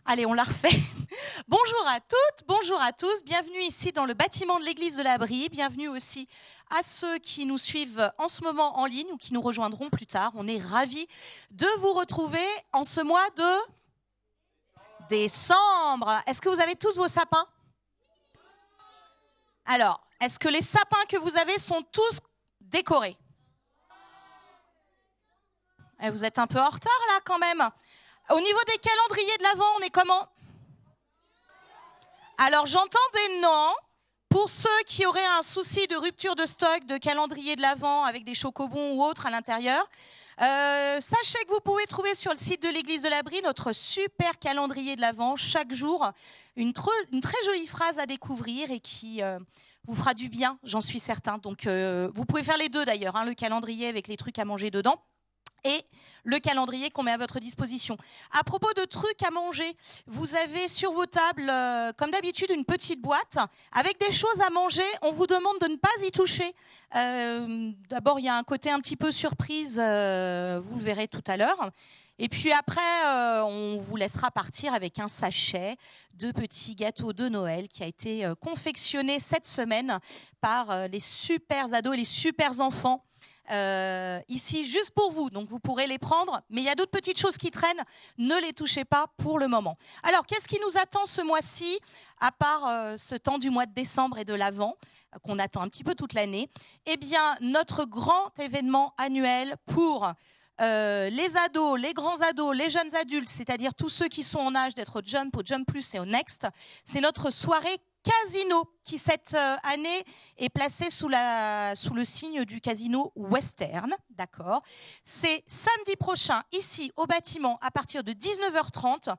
Allez, on la refait. Bonjour à toutes, bonjour à tous. Bienvenue ici dans le bâtiment de l'église de la Brie. Bienvenue aussi à ceux qui nous suivent en ce moment en ligne ou qui nous rejoindront plus tard. On est ravis de vous retrouver en ce mois de décembre. Est-ce que vous avez tous vos sapins? Alors, est-ce que les sapins que vous avez sont tous décorés? Vous êtes un peu en retard là quand même. Au niveau des calendriers de l'Avent, on est comment? Alors j'entends des noms pour ceux qui auraient un souci de rupture de stock de calendrier de l'Avent avec des chocobons ou autres à l'intérieur. Sachez que vous pouvez trouver sur le site de l'église de la Brie notre super calendrier de l'Avent. Chaque jour, une très jolie phrase à découvrir et qui vous fera du bien, j'en suis certain. Donc vous pouvez faire les deux d'ailleurs, hein, le calendrier avec les trucs à manger dedans et le calendrier qu'on met à votre disposition. À propos de trucs à manger, vous avez sur vos tables, comme d'habitude, une petite boîte avec des choses à manger. On vous demande de ne pas y toucher. D'abord, il y a un côté un petit peu surprise, vous le verrez tout à l'heure. Et puis après, on vous laissera partir avec un sachet de petits gâteaux de Noël qui a été confectionné cette semaine par les super ados et les super enfants. Ici juste pour vous, donc vous pourrez les prendre, mais il y a d'autres petites choses qui traînent, ne les touchez pas pour le moment. Alors qu'est-ce qui nous attend ce mois-ci, à part ce temps du mois de décembre et de l'Avent, qu'on attend un petit peu toute l'année? Eh bien, notre grand événement annuel pour les ados, les grands ados, les jeunes adultes, c'est-à-dire tous ceux qui sont en âge d'être au Jump, au Jump Plus et au Next, c'est notre soirée Casino, qui cette année est placée sous le signe du casino Western, d'accord. C'est samedi prochain, ici au bâtiment, à partir de 19h30.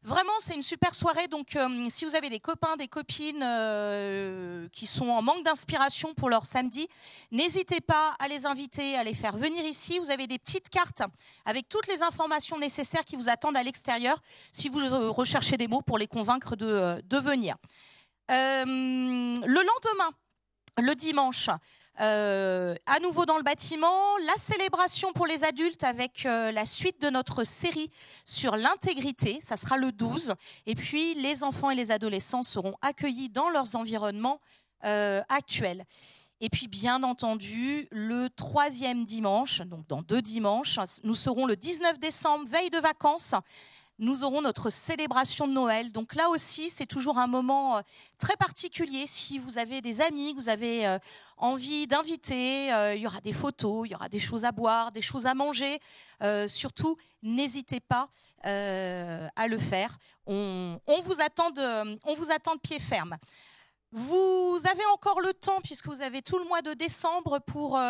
Vraiment, c'est une super soirée, donc si vous avez des copains, des copines qui sont en manque d'inspiration pour leur samedi, n'hésitez pas à les inviter, à les faire venir ici. Vous avez des petites cartes avec toutes les informations nécessaires qui vous attendent à l'extérieur, si vous recherchez des mots pour les convaincre de venir. Le lendemain, le dimanche, à nouveau dans le bâtiment, la célébration pour les adultes avec la suite de notre série sur l'intégrité, ça sera le 12. Et puis, les enfants et les adolescents seront accueillis dans leurs environnements actuels. Et puis, bien entendu, le troisième dimanche, donc dans 2 dimanches, nous serons le 19 décembre, veille de vacances. Nous aurons notre célébration de Noël. Donc là aussi, c'est toujours un moment très particulier. Si vous avez des amis, que vous avez envie d'inviter, il y aura des photos, il y aura des choses à boire, des choses à manger. Surtout, n'hésitez pas à le faire. On vous attend de pied ferme. Vous avez encore le temps, puisque vous avez tout le mois de décembre, pour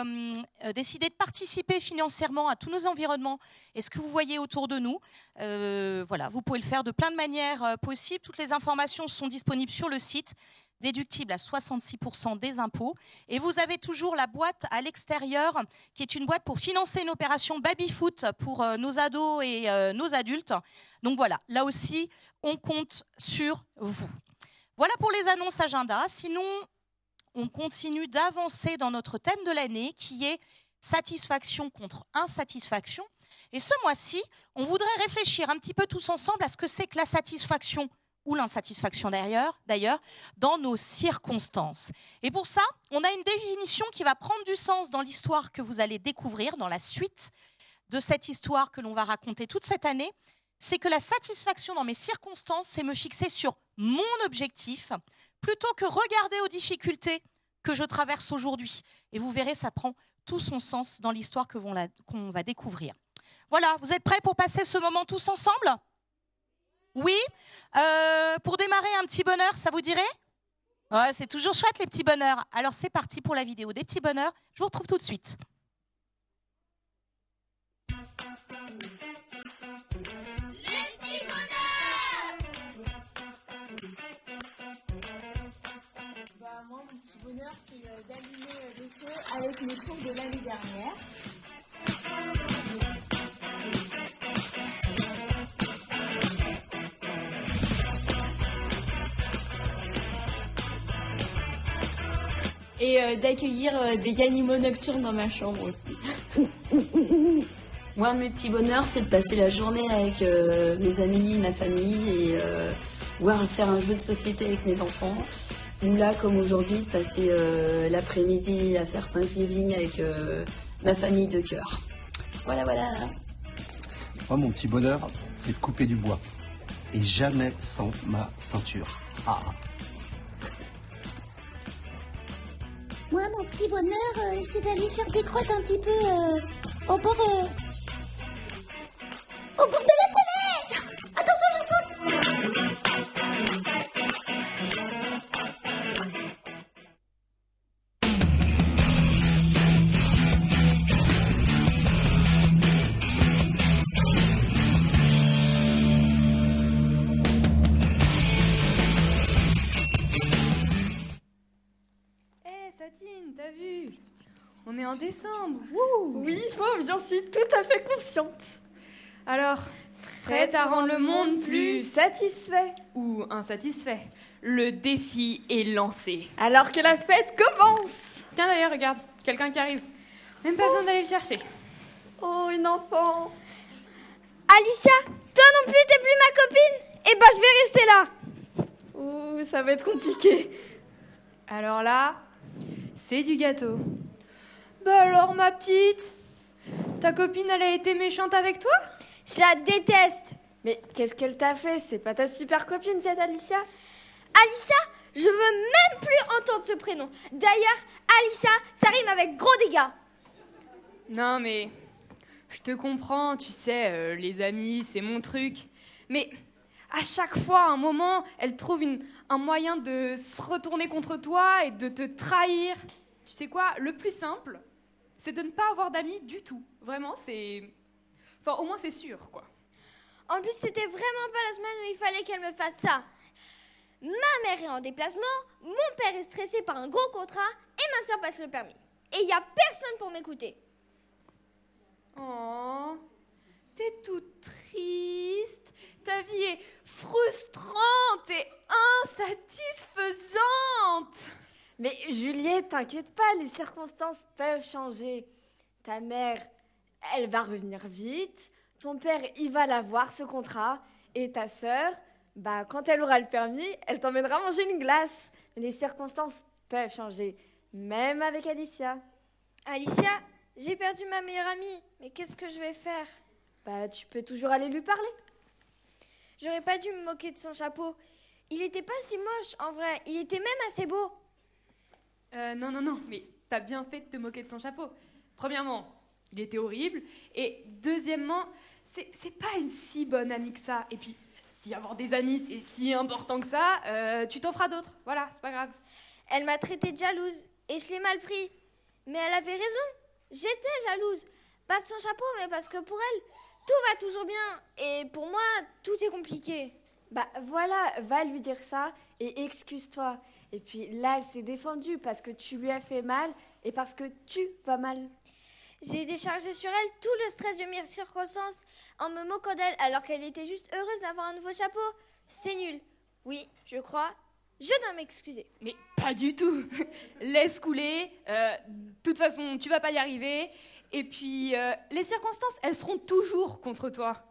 décider de participer financièrement à tous nos environnements et ce que vous voyez autour de nous. Voilà, vous pouvez le faire de plein de manières possibles. Toutes les informations sont disponibles sur le site, déductible à 66% des impôts. Et vous avez toujours la boîte à l'extérieur, qui est une boîte pour financer une opération baby-foot pour nos ados et nos adultes. Donc voilà, là aussi, on compte sur vous. Voilà pour les annonces agenda. Sinon, on continue d'avancer dans notre thème de l'année qui est satisfaction contre insatisfaction. Et ce mois-ci, on voudrait réfléchir un petit peu tous ensemble à ce que c'est que la satisfaction ou l'insatisfaction d'ailleurs, dans nos circonstances. Et pour ça, on a une définition qui va prendre du sens dans l'histoire que vous allez découvrir, dans la suite de cette histoire que l'on va raconter toute cette année. C'est que la satisfaction dans mes circonstances, c'est me fixer sur mon objectif plutôt que regarder aux difficultés que je traverse aujourd'hui. Et vous verrez, ça prend tout son sens dans l'histoire qu'on va découvrir. Voilà, vous êtes prêts pour passer ce moment tous ensemble? Oui. Pour démarrer, un petit bonheur, ça vous dirait? Ouais, c'est toujours chouette les petits bonheurs. Alors c'est parti pour la vidéo des petits bonheurs. Je vous retrouve tout de suite. Moi, mon petit bonheur, c'est d'allumer le feu avec mes tours de l'année dernière. Et d'accueillir des animaux nocturnes dans ma chambre aussi. Moi, un de mes petits bonheurs, c'est de passer la journée avec mes amis, ma famille et voir faire un jeu de société avec mes enfants. Ou là, comme aujourd'hui, de passer l'après-midi à faire Thanksgiving avec ma famille de cœur. Voilà, voilà. Moi, mon petit bonheur, c'est de couper du bois. Et jamais sans ma ceinture. Ah. Moi, mon petit bonheur, c'est d'aller faire des crottes un petit peu au bord de la télé. Attention, je saute. Satine, t'as vu? On est en décembre. Wouh! Oui, Fauve, j'en suis tout à fait consciente. Alors, prête à rendre le monde plus satisfait ou insatisfait? Le défi est lancé. Alors que la fête commence! Tiens d'ailleurs, regarde, quelqu'un qui arrive. Même pas besoin d'aller le chercher. Oh, une enfant! Alicia, toi non plus, t'es plus ma copine? Eh ben, je vais rester là. Oh, ça va être compliqué. Alors là, c'est du gâteau. Bah alors, ma petite, ta copine, elle a été méchante avec toi? Je la déteste. Mais qu'est-ce qu'elle t'a fait? C'est pas ta super copine, cette Alicia? Alicia, je veux même plus entendre ce prénom. D'ailleurs, Alicia, ça rime avec gros dégâts. Non, mais je te comprends, tu sais, les amis, c'est mon truc. Mais à chaque fois, à un moment, elle trouve un moyen de se retourner contre toi et de te trahir. Tu sais quoi? Le plus simple, c'est de ne pas avoir d'amis du tout. Vraiment, c'est... Enfin, au moins, c'est sûr, quoi. En plus, c'était vraiment pas la semaine où il fallait qu'elle me fasse ça. Ma mère est en déplacement, mon père est stressé par un gros contrat et ma soeur passe le permis. Et il n'y a personne pour m'écouter. Oh, t'es toute triste. Ta vie est frustrante et insatisfaisante. Mais Juliette, t'inquiète pas, les circonstances peuvent changer. Ta mère, elle va revenir vite. Ton père, il va l'avoir, ce contrat. Et ta sœur, bah, quand elle aura le permis, elle t'emmènera manger une glace. Les circonstances peuvent changer, même avec Alicia. Alicia, j'ai perdu ma meilleure amie, mais qu'est-ce que je vais faire? Bah, tu peux toujours aller lui parler. J'aurais pas dû me moquer de son chapeau. Il était pas si moche, en vrai. Il était même assez beau. Non, mais t'as bien fait de te moquer de son chapeau. Premièrement, il était horrible. Et deuxièmement, c'est pas une si bonne amie que ça. Et puis, si avoir des amis, c'est si important que ça, tu t'en feras d'autres. Voilà, c'est pas grave. Elle m'a traitée de jalouse et je l'ai mal pris. Mais elle avait raison. J'étais jalouse. Pas de son chapeau, mais parce que pour elle, tout va toujours bien. Et pour moi, tout est compliqué. Bah voilà, va lui dire ça et excuse-toi. Et puis là, elle s'est défendue parce que tu lui as fait mal et parce que tu vas mal. J'ai déchargé sur elle tout le stress de mes circonstances en me moquant d'elle alors qu'elle était juste heureuse d'avoir un nouveau chapeau. C'est nul. Oui, je crois. Je dois m'excuser. Mais pas du tout. Laisse couler. De toute façon, tu vas pas y arriver. Et puis, les circonstances, elles seront toujours contre toi.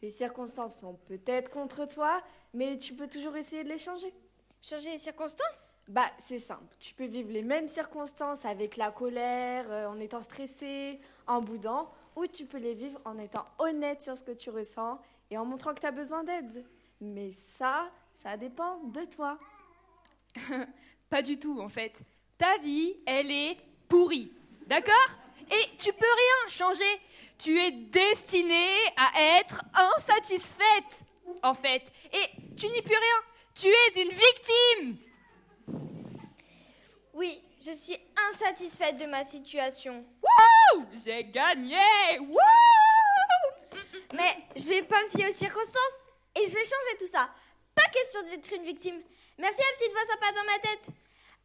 Les circonstances sont peut-être contre toi, mais tu peux toujours essayer de les changer. Changer les circonstances? Bah, c'est simple. Tu peux vivre les mêmes circonstances avec la colère, en étant stressé, en boudant, ou tu peux les vivre en étant honnête sur ce que tu ressens et en montrant que tu as besoin d'aide. Mais ça dépend de toi. Pas du tout, en fait. Ta vie, elle est pourrie. D'accord? Et tu peux rien changer. Tu es destinée à être insatisfaite, en fait. Et tu n'y peux rien. Tu es une victime. Oui, je suis insatisfaite de ma situation. Wouh! J'ai gagné! Wouh! Mais je vais pas me fier aux circonstances et je vais changer tout ça. Pas question d'être une victime. Merci la petite voix sympa dans ma tête.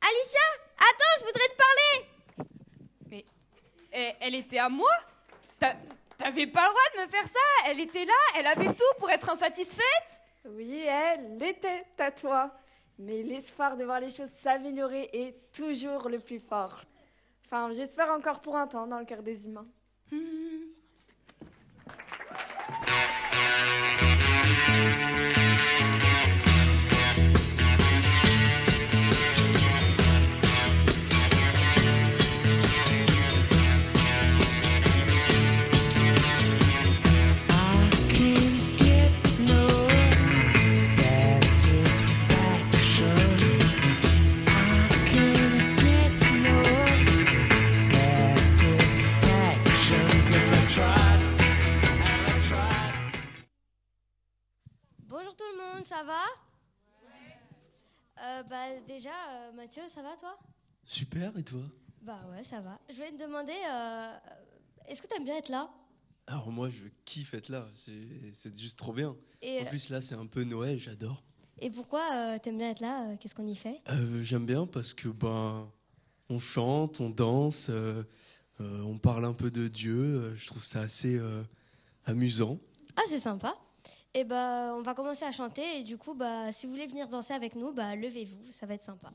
Alicia, attends, je voudrais te parler. Mais elle était à moi? T'avais pas le droit de me faire ça. Elle était là, elle avait tout pour être insatisfaite. Oui, elle était à toi. Mais l'espoir de voir les choses s'améliorer est toujours le plus fort. Enfin, j'espère encore pour un temps dans le cœur des humains. ça va? Déjà, Mathieu, ça va toi? Super, et toi? Bah ouais, ça va. Je voulais te demander, est-ce que t'aimes bien être là? Alors moi, je kiffe être là, c'est juste trop bien. Et, en plus, là, c'est un peu Noël, j'adore. Et pourquoi t'aimes bien être là? Qu'est-ce qu'on y fait? J'aime bien parce que on chante, on danse, on parle un peu de Dieu. Je trouve ça assez amusant. Ah, c'est sympa. Et on va commencer à chanter et du coup, si vous voulez venir danser avec nous, levez-vous, ça va être sympa.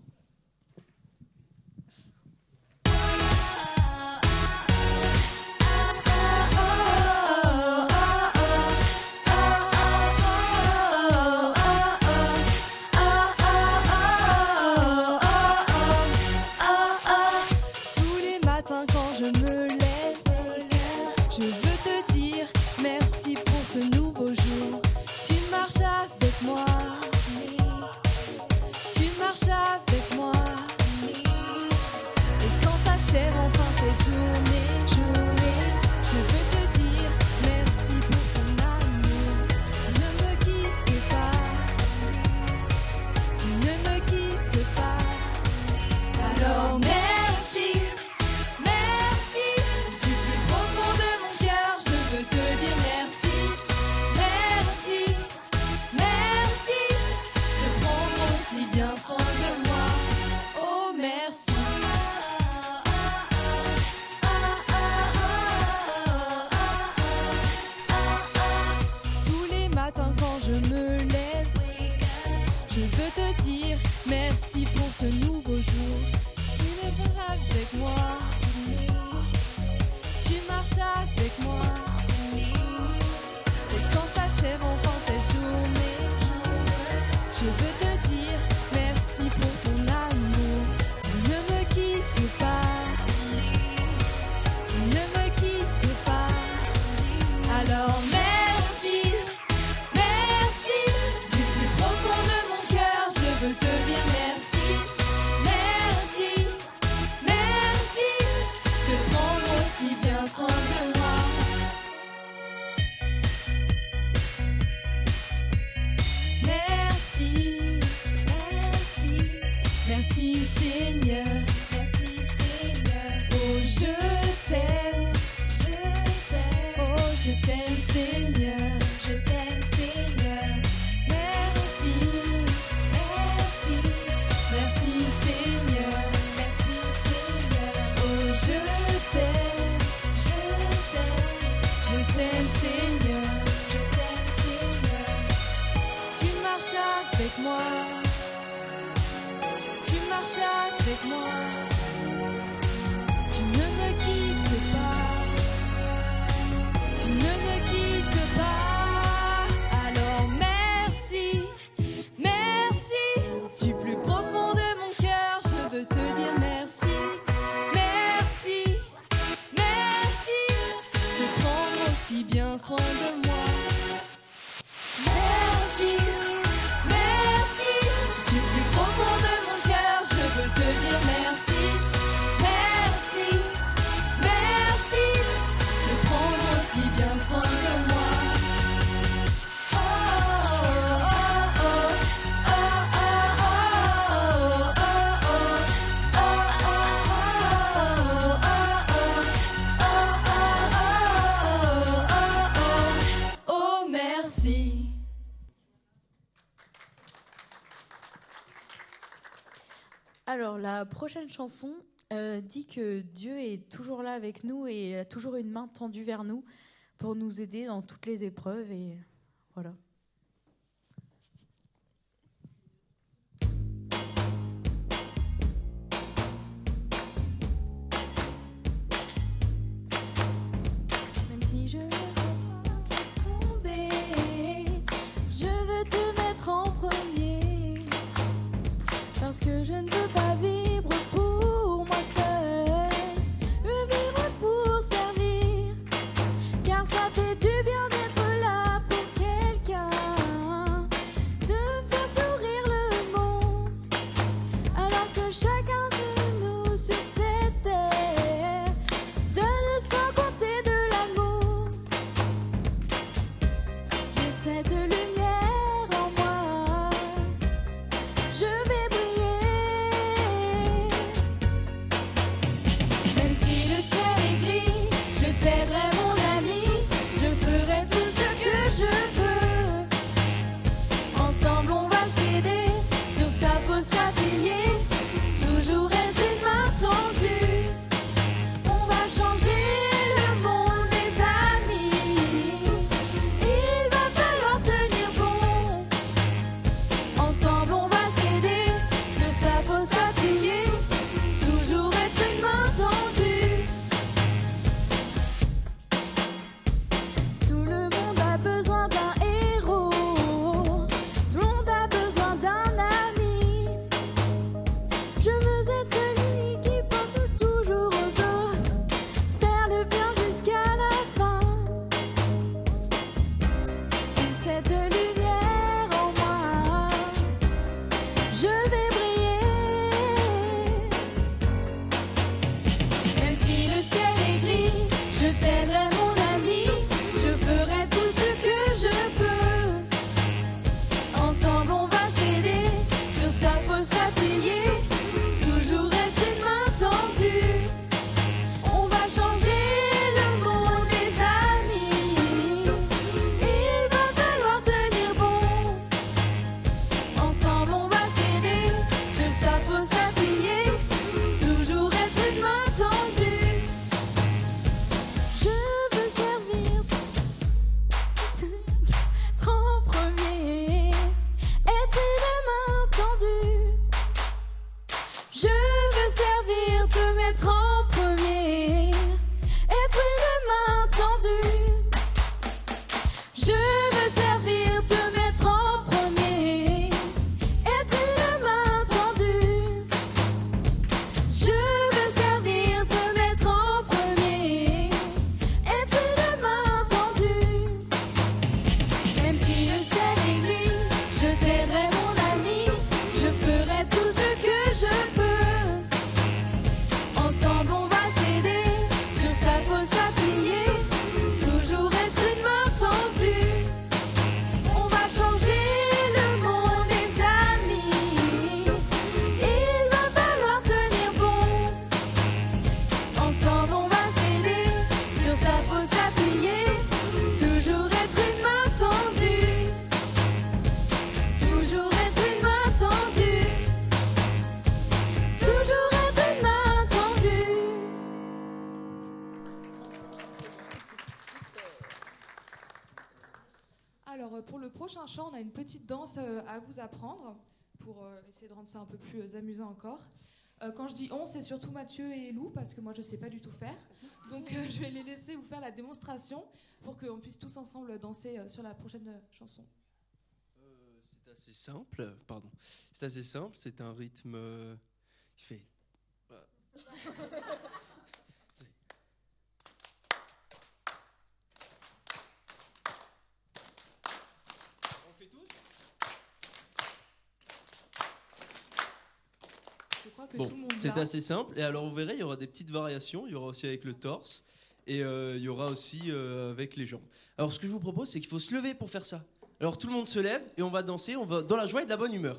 Tous les matins quand je me lève, je veux te dire merci pour ce nouveau jour. Tu marches avec moi, tu marches avec moi. Et quand s'achève enfin cette journée, je veux te dire merci pour ton amour. Ne me quitte pas, ne me quitte pas. Alors merci, merci, du plus profond de mon cœur, je veux te dire merci, merci, merci, de prendre aussi bien soin de moi, oh merci. Tous les matins quand je me lève, je veux te dire merci pour ce nouveau jour. Tu marches avec moi, tu marches avec moi. Et quand s'achève enfin cette journée, je veux te dire merci pour ton amour. Tu ne me quittes pas, tu ne me quittes pas. Alors merci, merci, du plus profond de mon cœur, je veux te dire merci. Merci, merci, de prendre aussi bien soin de moi. Merci, merci, merci Seigneur, merci Seigneur. Oh je t'aime, oh je t'aime Seigneur, je t'aime Seigneur. Merci, merci, merci Seigneur, merci Seigneur. Oh je t'aime, je t'aime Seigneur, je t'aime Seigneur. Tu marches avec moi, tu marches avec moi. Tu ne me quittes pas, tu ne me quittes pas. Alors merci, merci, du plus profond de mon cœur, je veux te dire merci. Merci, merci, de prendre aussi bien soin de moi. Merci, merci, du plus profond de mon cœur, je veux te dire merci. Merci, merci, de prendre aussi bien soin de moi. Oh, oh, oh, oh, oh, oh, oh, merci. Alors, la prochaine chanson dit que Dieu est toujours là avec nous et a toujours une main tendue vers nous pour nous aider dans toutes les épreuves. Et voilà. Même si je ne sens pas tomber, je veux te mettre en premier. Parce que je ne veux pas vivre pour moi seul, je veux vivre pour servir. Car ça fait du bien d'être là pour quelqu'un. Alors, pour le prochain chant, on a une petite danse à vous apprendre pour essayer de rendre ça un peu plus amusant encore. Quand je dis on, c'est surtout Mathieu et Lou, parce que moi, je ne sais pas du tout faire. Donc, je vais les laisser vous faire la démonstration pour qu'on puisse tous ensemble danser sur la prochaine chanson. C'est assez simple, pardon. C'est assez simple, c'est un rythme qui fait... Bon, c'est assez simple. Et alors, vous verrez, il y aura des petites variations. Il y aura aussi avec le torse. Et il y aura aussi avec les jambes. Alors, ce que je vous propose, c'est qu'il faut se lever pour faire ça. Alors, tout le monde se lève et on va danser. On va dans la joie et de la bonne humeur.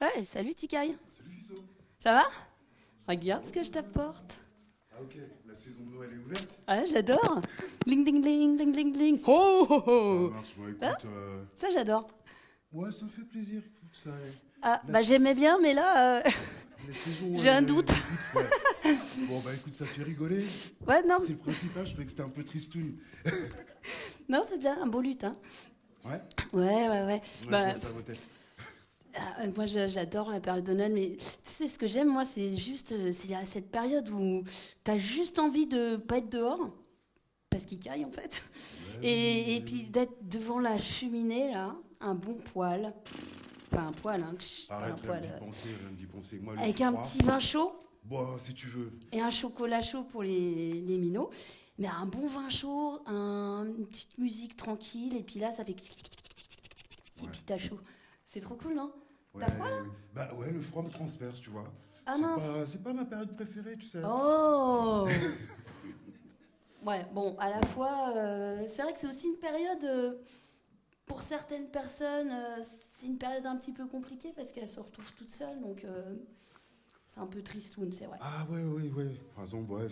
Ouais, salut Tikaï. Salut Fisso. Ça va? Regarde ce que je t'apporte. Ah ok, la saison de Noël est ouverte. Ah, j'adore. Ding ding ding ding ding ding. Oh oh oh. Ça marche, bon, écoute, Ah, ça j'adore. Ouais, ça me fait plaisir. Écoute, ça... Ah, la bah j'aimais bien, mais là, la saison, j'ai un doute. Ouais. Bon bah écoute, ça fait rigoler. Ouais, non. C'est le principal, je trouvais que c'était un peu tristoun. Non, c'est bien, un beau lutin. Ouais. Ouais. Ouais, Bah, je vois ça à vos têtes. moi, j'adore la période de Noël, mais tu sais, ce que j'aime, moi, c'est juste c'est cette période où t'as juste envie de pas être dehors, parce qu'il caille, en fait. Et puis d'être devant la cheminée, là, un bon poêle. Enfin, un poêle, hein. Arrête, Un poêle, rien d'y penser. Moi, le avec froid, un petit vin chaud. Bon, si tu veux. Et un chocolat chaud pour les minots. Mais un bon vin chaud, une petite musique tranquille, et puis là, ça fait... Et puis t'as chaud. C'est trop cool, non? T'as froid, là? Bah ouais, le froid me transperce, tu vois. Ah, C'est mince. c'est pas ma période préférée, tu sais. Oh. Ouais, bon, à la fois, c'est vrai que c'est aussi une période, pour certaines personnes, c'est une période un petit peu compliquée parce qu'elles se retrouvent toutes seules, donc c'est un peu tristoun, c'est vrai. Ah ouais. Par exemple, ouais,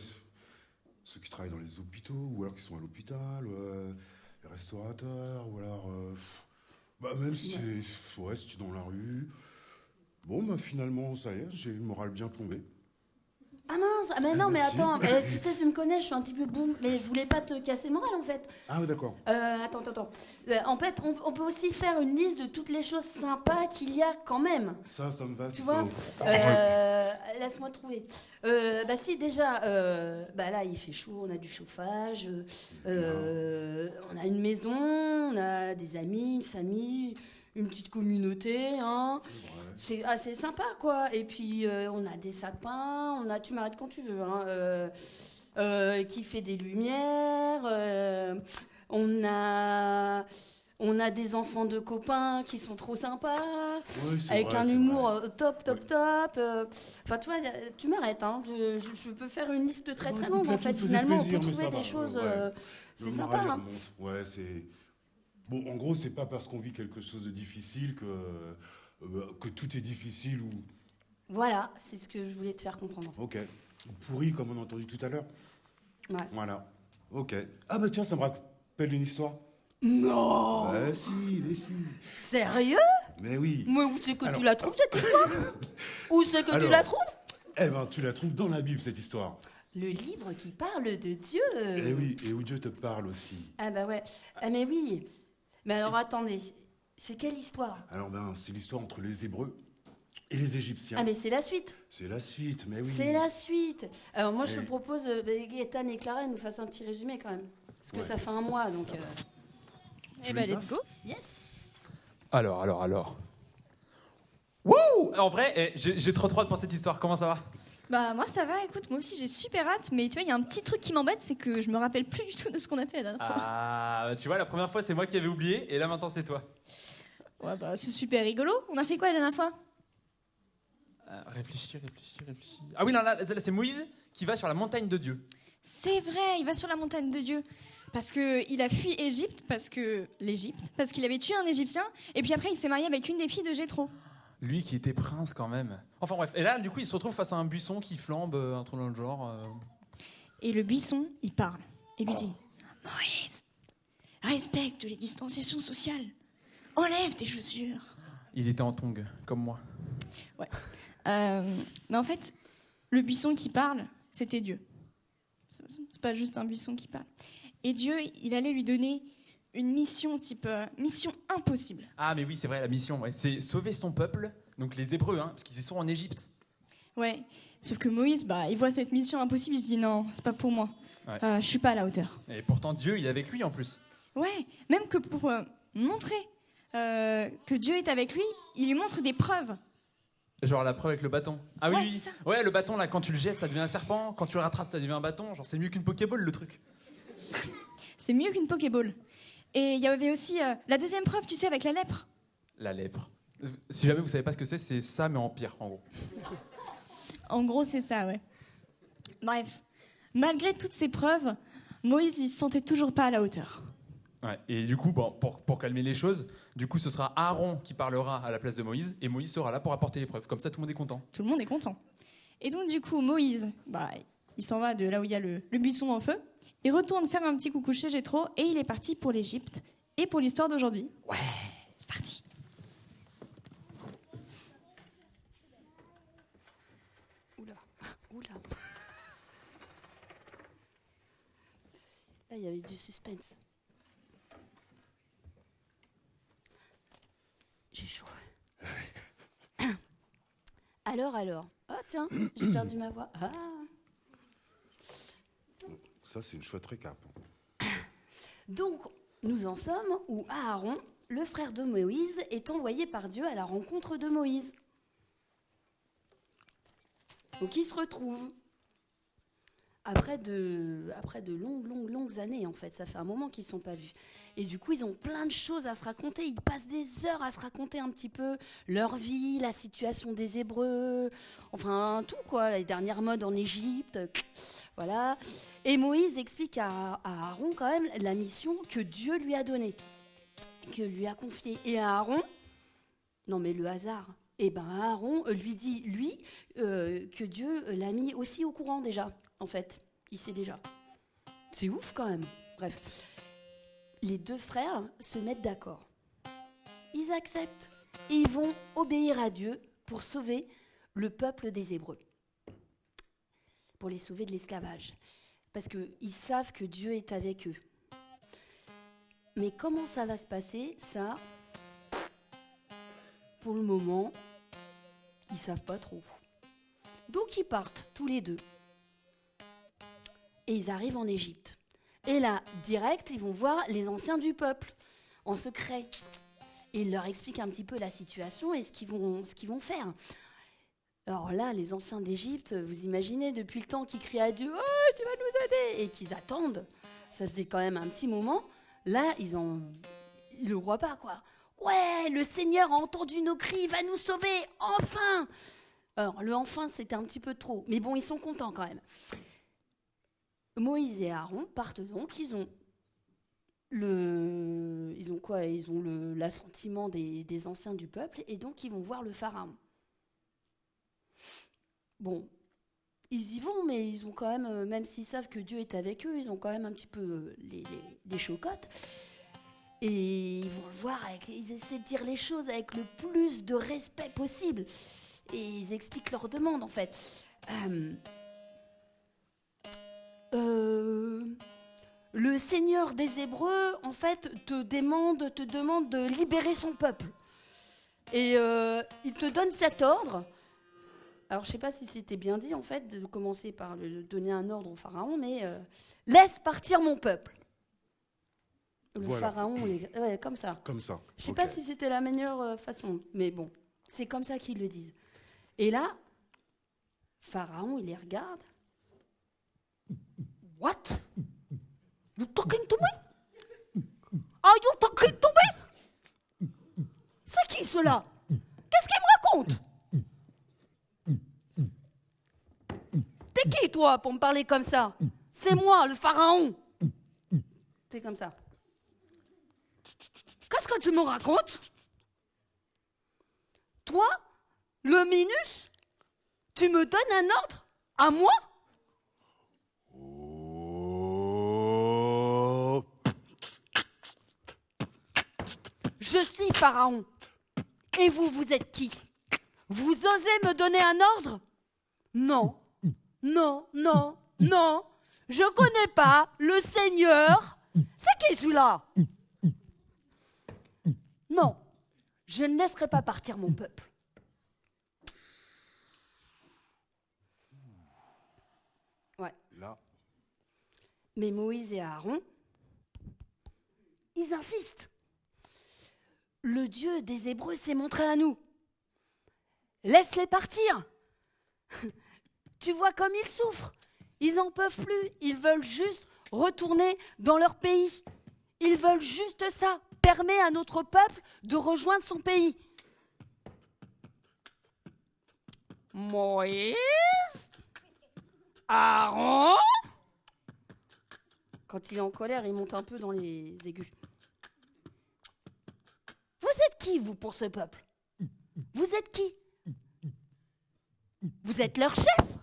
ceux qui travaillent dans les hôpitaux, ou alors qui sont à l'hôpital, les restaurateurs, ou alors... bah même si si tu es dans la rue... Bon, bah finalement, ça y est, j'ai le moral bien plombé. Ah mince, mais non, mais Merci. attends, tu sais, tu me connais, je suis un petit peu boum, mais je voulais pas te casser le moral en fait. Ah ouais, d'accord. Attends. En fait, on peut aussi faire une liste de toutes les choses sympas qu'il y a quand même. Ça me va. Tu vois Laisse-moi trouver. Bah si, déjà, bah là, il fait chaud, on a du chauffage, on a une maison, on a des amis, une famille, une petite communauté, hein. C'est assez sympa, quoi. Et puis, on a des sapins, tu m'arrêtes quand tu veux, hein, qui fait des lumières, on a des enfants de copains qui sont trop sympas, avec un humour top. Enfin, tu vois, tu m'arrêtes, hein. Je peux faire une liste très très longue, en fait. Finalement, on peut trouver des choses... c'est sympa, hein. Ouais, c'est... Bon, en gros, c'est pas parce qu'on vit quelque chose de difficile que tout est difficile ou... Voilà, c'est ce que je voulais te faire comprendre. Ok. Pourri, comme on a entendu tout à l'heure. Ouais. Voilà. Ok. Ah bah tiens, ça me rappelle une histoire. Non. Bah si. Sérieux? Mais oui. Mais où c'est que tu la trouves, cette histoire? Où c'est que tu la trouves? Eh ben, tu la trouves dans la Bible, cette histoire. Le livre qui parle de Dieu. Eh oui, et où Dieu te parle aussi. Ah bah ouais. Ah mais oui. Mais alors attendez, c'est quelle histoire? Alors ben, c'est l'histoire entre les Hébreux et les Égyptiens. Ah mais c'est la suite. C'est la suite, mais oui. C'est la suite. Alors moi je te propose que Ethan et Clara nous fassent un petit résumé quand même. Parce que ça fait un mois donc... Eh ben let's go. Yes. Alors. Wouh! En vrai, j'ai trop hâte pour cette histoire. Comment ça va? Bah moi ça va, écoute, moi aussi j'ai super hâte, mais tu vois, il y a un petit truc qui m'embête, c'est que je me rappelle plus du tout de ce qu'on a fait la dernière fois. Ah, tu vois, la première fois c'est moi qui avais oublié, et là maintenant c'est toi. Ouais bah c'est super rigolo. On a fait quoi la dernière fois? Réfléchis. Ah oui, non, là c'est Moïse qui va sur la montagne de Dieu. C'est vrai, il va sur la montagne de Dieu. Parce qu'il a fui l'Égypte, parce qu'il avait tué un Égyptien, et puis après il s'est marié avec une des filles de Jéthro. Lui qui était prince quand même. Enfin bref, et là du coup il se retrouve face à un buisson qui flambe, un truc dans le genre. Et le buisson, il parle et lui dit « Moïse, respecte les distanciations sociales. Enlève tes chaussures. » Il était en tongs, comme moi. Ouais. Mais en fait, le buisson qui parle, c'était Dieu. C'est pas juste un buisson qui parle. Et Dieu, il allait lui donner une mission type mission impossible. Ah, mais oui, c'est vrai, la mission, ouais. C'est sauver son peuple, donc les Hébreux, hein, parce qu'ils y sont en Égypte. Ouais. Sauf que Moïse, il voit cette mission impossible, il se dit non, c'est pas pour moi. Ouais. Je suis pas à la hauteur. Et pourtant, Dieu, il est avec lui en plus. Ouais, même que pour montrer que Dieu est avec lui, il lui montre des preuves. Genre la preuve avec le bâton. Ah oui, Ouais, oui. c'est ça. Ouais, le bâton, là, quand tu le jettes, ça devient un serpent. Quand tu le rattrapes, ça devient un bâton. Genre, c'est mieux qu'une Pokéball, le truc. C'est mieux qu'une Pokéball. Et il y avait aussi la deuxième preuve, tu sais, avec la lèpre. La lèpre. Si jamais vous savez pas ce que c'est ça, mais en pire, en gros. En gros, c'est ça, ouais. Bref, malgré toutes ces preuves, Moïse, il se sentait toujours pas à la hauteur. Ouais. Et du coup, bon, pour calmer les choses, du coup, ce sera Aaron qui parlera à la place de Moïse, et Moïse sera là pour apporter les preuves. Comme ça, tout le monde est content. Tout le monde est content. Et donc, du coup, Moïse, il s'en va de là où il y a le buisson en feu, il retourne faire un petit coucou chez Jéthro, et il est parti pour l'Égypte et pour l'histoire d'aujourd'hui. Ouais, c'est parti. Oula. Là, il y avait du suspense. J'ai chaud. Alors. Oh, tiens, j'ai perdu ma voix. Ah. Ça, c'est une chouette récap. Donc, nous en sommes où Aaron, le frère de Moïse, est envoyé par Dieu à la rencontre de Moïse. Donc, ils se retrouvent. Après de longues années, en fait. Ça fait un moment qu'ils ne sont pas vus. Et du coup, ils ont plein de choses à se raconter. Ils passent des heures à se raconter un petit peu leur vie, la situation des Hébreux, enfin tout quoi, les dernières modes en Égypte, voilà. Et Moïse explique à Aaron quand même la mission que Dieu lui a donnée, que lui a confiée. Et Aaron, non mais le hasard, Aaron lui dit, que Dieu l'a mis aussi au courant déjà, en fait. Il sait déjà. C'est ouf quand même. Bref. Les deux frères se mettent d'accord. Ils acceptent et ils vont obéir à Dieu pour sauver le peuple des Hébreux. Pour les sauver de l'esclavage. Parce qu'ils savent que Dieu est avec eux. Mais comment ça va se passer, ça, pour le moment, ils ne savent pas trop. Donc ils partent tous les deux. Et ils arrivent en Égypte. Et là, direct, ils vont voir les anciens du peuple, en secret. Et ils leur expliquent un petit peu la situation et ce qu'ils vont faire. Alors là, les anciens d'Égypte, vous imaginez, depuis le temps qu'ils crient à Dieu, « Oh, tu vas nous aider !» et qu'ils attendent. Ça faisait quand même un petit moment. Là, ils le croient pas, quoi. « Ouais, le Seigneur a entendu nos cris, il va nous sauver, enfin !» Alors, le « enfin », c'était un petit peu trop. Mais bon, ils sont contents quand même. Moïse et Aaron partent donc, ils ont l'assentiment des anciens du peuple, et donc ils vont voir le pharaon. Bon, ils y vont, mais ils ont quand même s'ils savent que Dieu est avec eux, ils ont quand même un petit peu les chocottes. Et ils vont le voir, ils essaient de dire les choses avec le plus de respect possible. Et ils expliquent leurs demandes, en fait. Le Seigneur des Hébreux, en fait, te demande de libérer son peuple. Et il te donne cet ordre. Alors, je ne sais pas si c'était bien dit, en fait, de commencer par donner un ordre au pharaon, mais laisse partir mon peuple. Le pharaon, comme ça. Comme ça. Je ne sais pas si c'était la meilleure façon, mais bon, c'est comme ça qu'ils le disent. Et là, pharaon, il les regarde. What? You talking to me? Are you talking to me? C'est qui cela? Qu'est-ce qu'il me raconte? T'es qui toi pour me parler comme ça? C'est moi, le pharaon. T'es comme ça. Qu'est-ce que tu me racontes? Toi, le Minus, tu me donnes un ordre? À moi? Je suis Pharaon. Et vous, vous êtes qui? Vous osez me donner un ordre? Non, non, non, non. Je connais pas le Seigneur. C'est qui celui-là? Non, je ne laisserai pas partir mon peuple. Ouais. Là. Mais Moïse et Aaron, ils insistent. Le Dieu des Hébreux s'est montré à nous. Laisse-les partir. Tu vois comme ils souffrent. Ils n'en peuvent plus. Ils veulent juste retourner dans leur pays. Ils veulent juste ça. Permet à notre peuple de rejoindre son pays. Moïse, Aaron. Quand il est en colère, il monte un peu dans les aigus. Vous êtes qui, vous, pour ce peuple? Vous êtes qui? Vous êtes leur chef?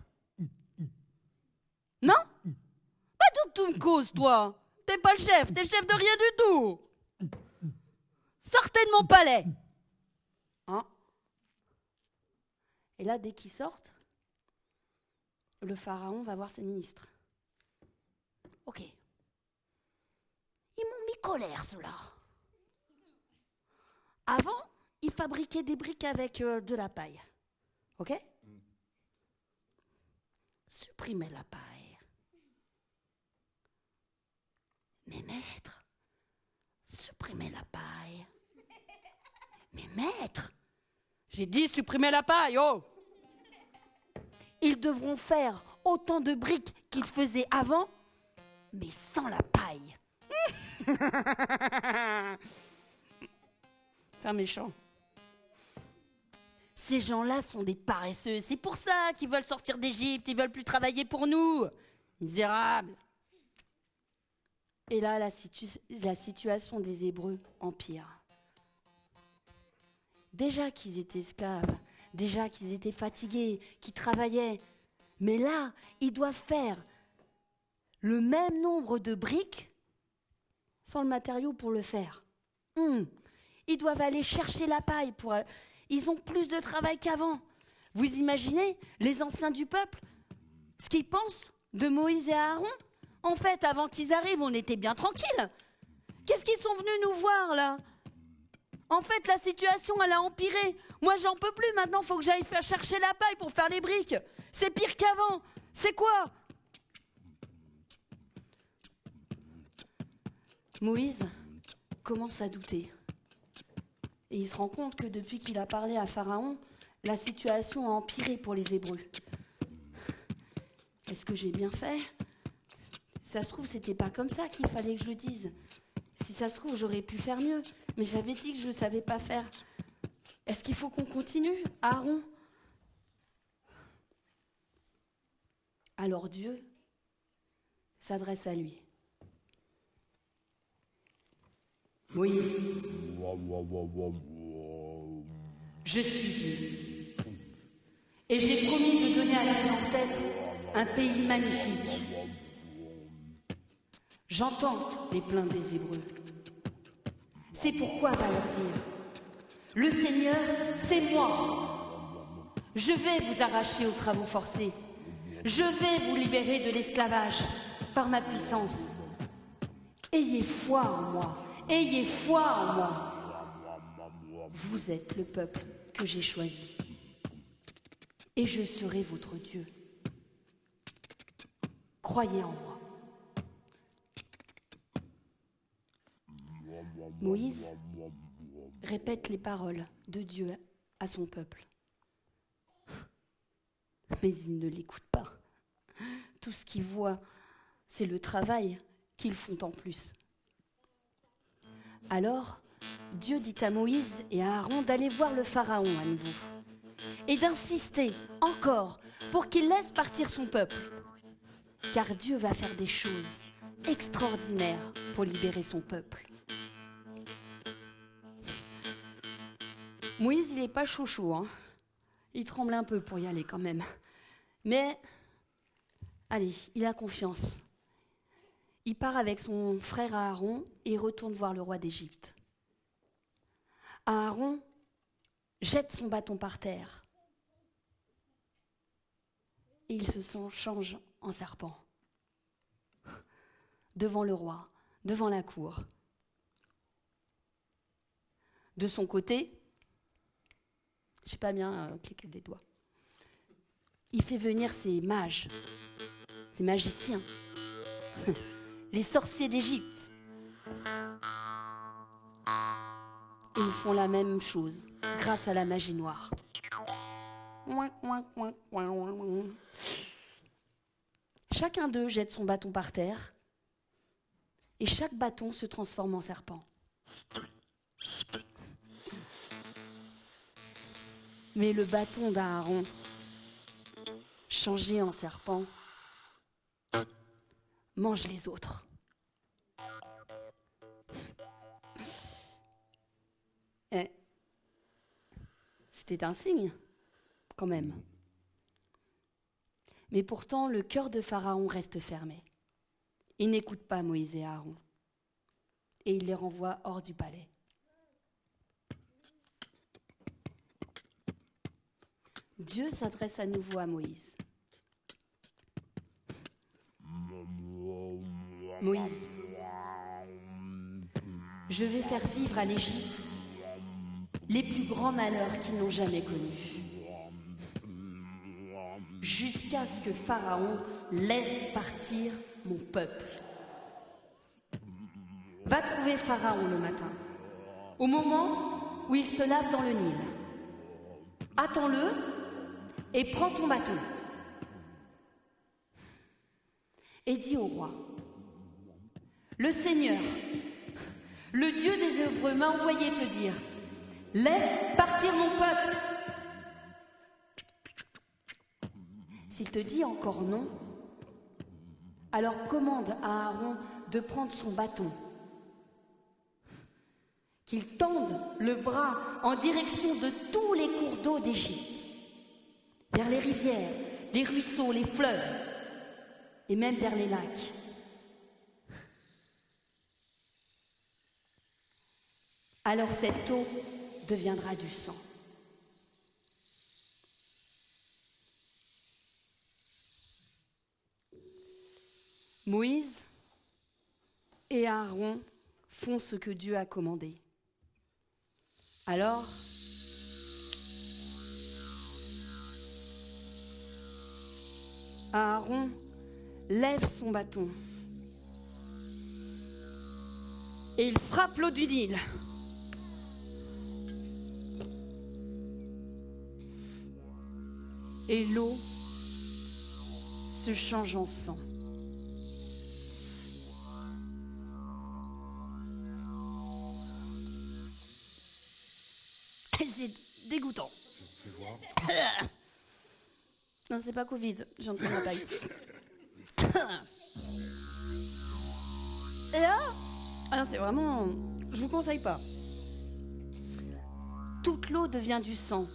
Non? Pas d'où tu me causes, toi. T'es pas le chef, t'es chef de rien du tout. Sortez de mon palais. Hein? Et là, dès qu'ils sortent, le pharaon va voir ses ministres. Ok. Ils m'ont mis colère, ceux-là. Avant, ils fabriquaient des briques avec de la paille. Ok? Supprimez la paille. Mais maître, supprimez la paille. Mais maître, j'ai dit supprimez la paille, oh! Ils devront faire autant de briques qu'ils faisaient avant, mais sans la paille. C'est un méchant. Ces gens-là sont des paresseux. C'est pour ça qu'ils veulent sortir d'Égypte. Ils veulent plus travailler pour nous. Misérables. Et là, la situation des Hébreux empire. Déjà qu'ils étaient esclaves, déjà qu'ils étaient fatigués, qu'ils travaillaient. Mais là, ils doivent faire le même nombre de briques sans le matériau pour le faire. Ils doivent aller chercher la paille. Ils ont plus de travail qu'avant. Vous imaginez les anciens du peuple, ce qu'ils pensent de Moïse et Aaron? En fait, avant qu'ils arrivent, on était bien tranquilles. Qu'est-ce qu'ils sont venus nous voir, là? En fait, la situation, elle a empiré. Moi, j'en peux plus. Maintenant, il faut que j'aille faire chercher la paille pour faire les briques. C'est pire qu'avant. C'est quoi? Moïse commence à douter. Et il se rend compte que depuis qu'il a parlé à Pharaon, la situation a empiré pour les Hébreux. Est-ce que j'ai bien fait? Ça se trouve, c'était pas comme ça qu'il fallait que je le dise. Si ça se trouve, j'aurais pu faire mieux. Mais j'avais dit que je ne savais pas faire. Est-ce qu'il faut qu'on continue, Aaron? Alors Dieu s'adresse à lui. Moïse, je suis Dieu. Et j'ai promis de donner à tes ancêtres un pays magnifique. J'entends les plaintes des Hébreux. C'est pourquoi va leur dire, le Seigneur, c'est moi. Je vais vous arracher aux travaux forcés. Je vais vous libérer de l'esclavage par ma puissance. Ayez foi en moi. Ayez foi en moi. Vous êtes le peuple que j'ai choisi. Et je serai votre Dieu. Croyez en moi. Moïse répète les paroles de Dieu à son peuple. Mais il ne l'écoute pas. Tout ce qu'il voit, c'est le travail qu'ils font en plus. Alors, Dieu dit à Moïse et à Aaron d'aller voir le Pharaon à nouveau et d'insister encore pour qu'il laisse partir son peuple. Car Dieu va faire des choses extraordinaires pour libérer son peuple. Moïse, il n'est pas chaud, hein. Il tremble un peu pour y aller quand même. Mais, allez, il a confiance. Il part avec son frère Aaron et retourne voir le roi d'Égypte. Aaron jette son bâton par terre. Et il se change en serpent. Devant le roi, devant la cour. De son côté, je ne sais pas bien cliquer des doigts, il fait venir ses mages, ses magiciens, les sorciers d'Égypte. Et ils font la même chose grâce à la magie noire. Chacun d'eux jette son bâton par terre et chaque bâton se transforme en serpent. Mais le bâton d'Aaron, changé en serpent, mange les autres. C'était un signe, quand même. Mais pourtant, le cœur de Pharaon reste fermé. Il n'écoute pas Moïse et Aaron. Et il les renvoie hors du palais. Dieu s'adresse à nouveau à Moïse. Moïse, je vais faire vivre à l'Égypte les plus grands malheurs qu'ils n'ont jamais connus, jusqu'à ce que Pharaon laisse partir mon peuple. Va trouver Pharaon le matin, au moment où il se lave dans le Nil. Attends-le et prends ton bâton. Et dis au roi, le Seigneur, le Dieu des Hébreux m'a envoyé te dire, laisse partir mon peuple. S'il te dit encore non, alors commande à Aaron de prendre son bâton, qu'il tende le bras en direction de tous les cours d'eau d'Égypte, vers les rivières, les ruisseaux, les fleuves, et même vers les lacs. Alors cette eau deviendra du sang. Moïse et Aaron font ce que Dieu a commandé. Alors, Aaron lève son bâton et il frappe l'eau du Nil. Et l'eau se change en sang. C'est dégoûtant. Non, c'est pas Covid, j'ai entendu la paille. Et là, alors c'est vraiment, je vous conseille pas. Toute l'eau devient du sang.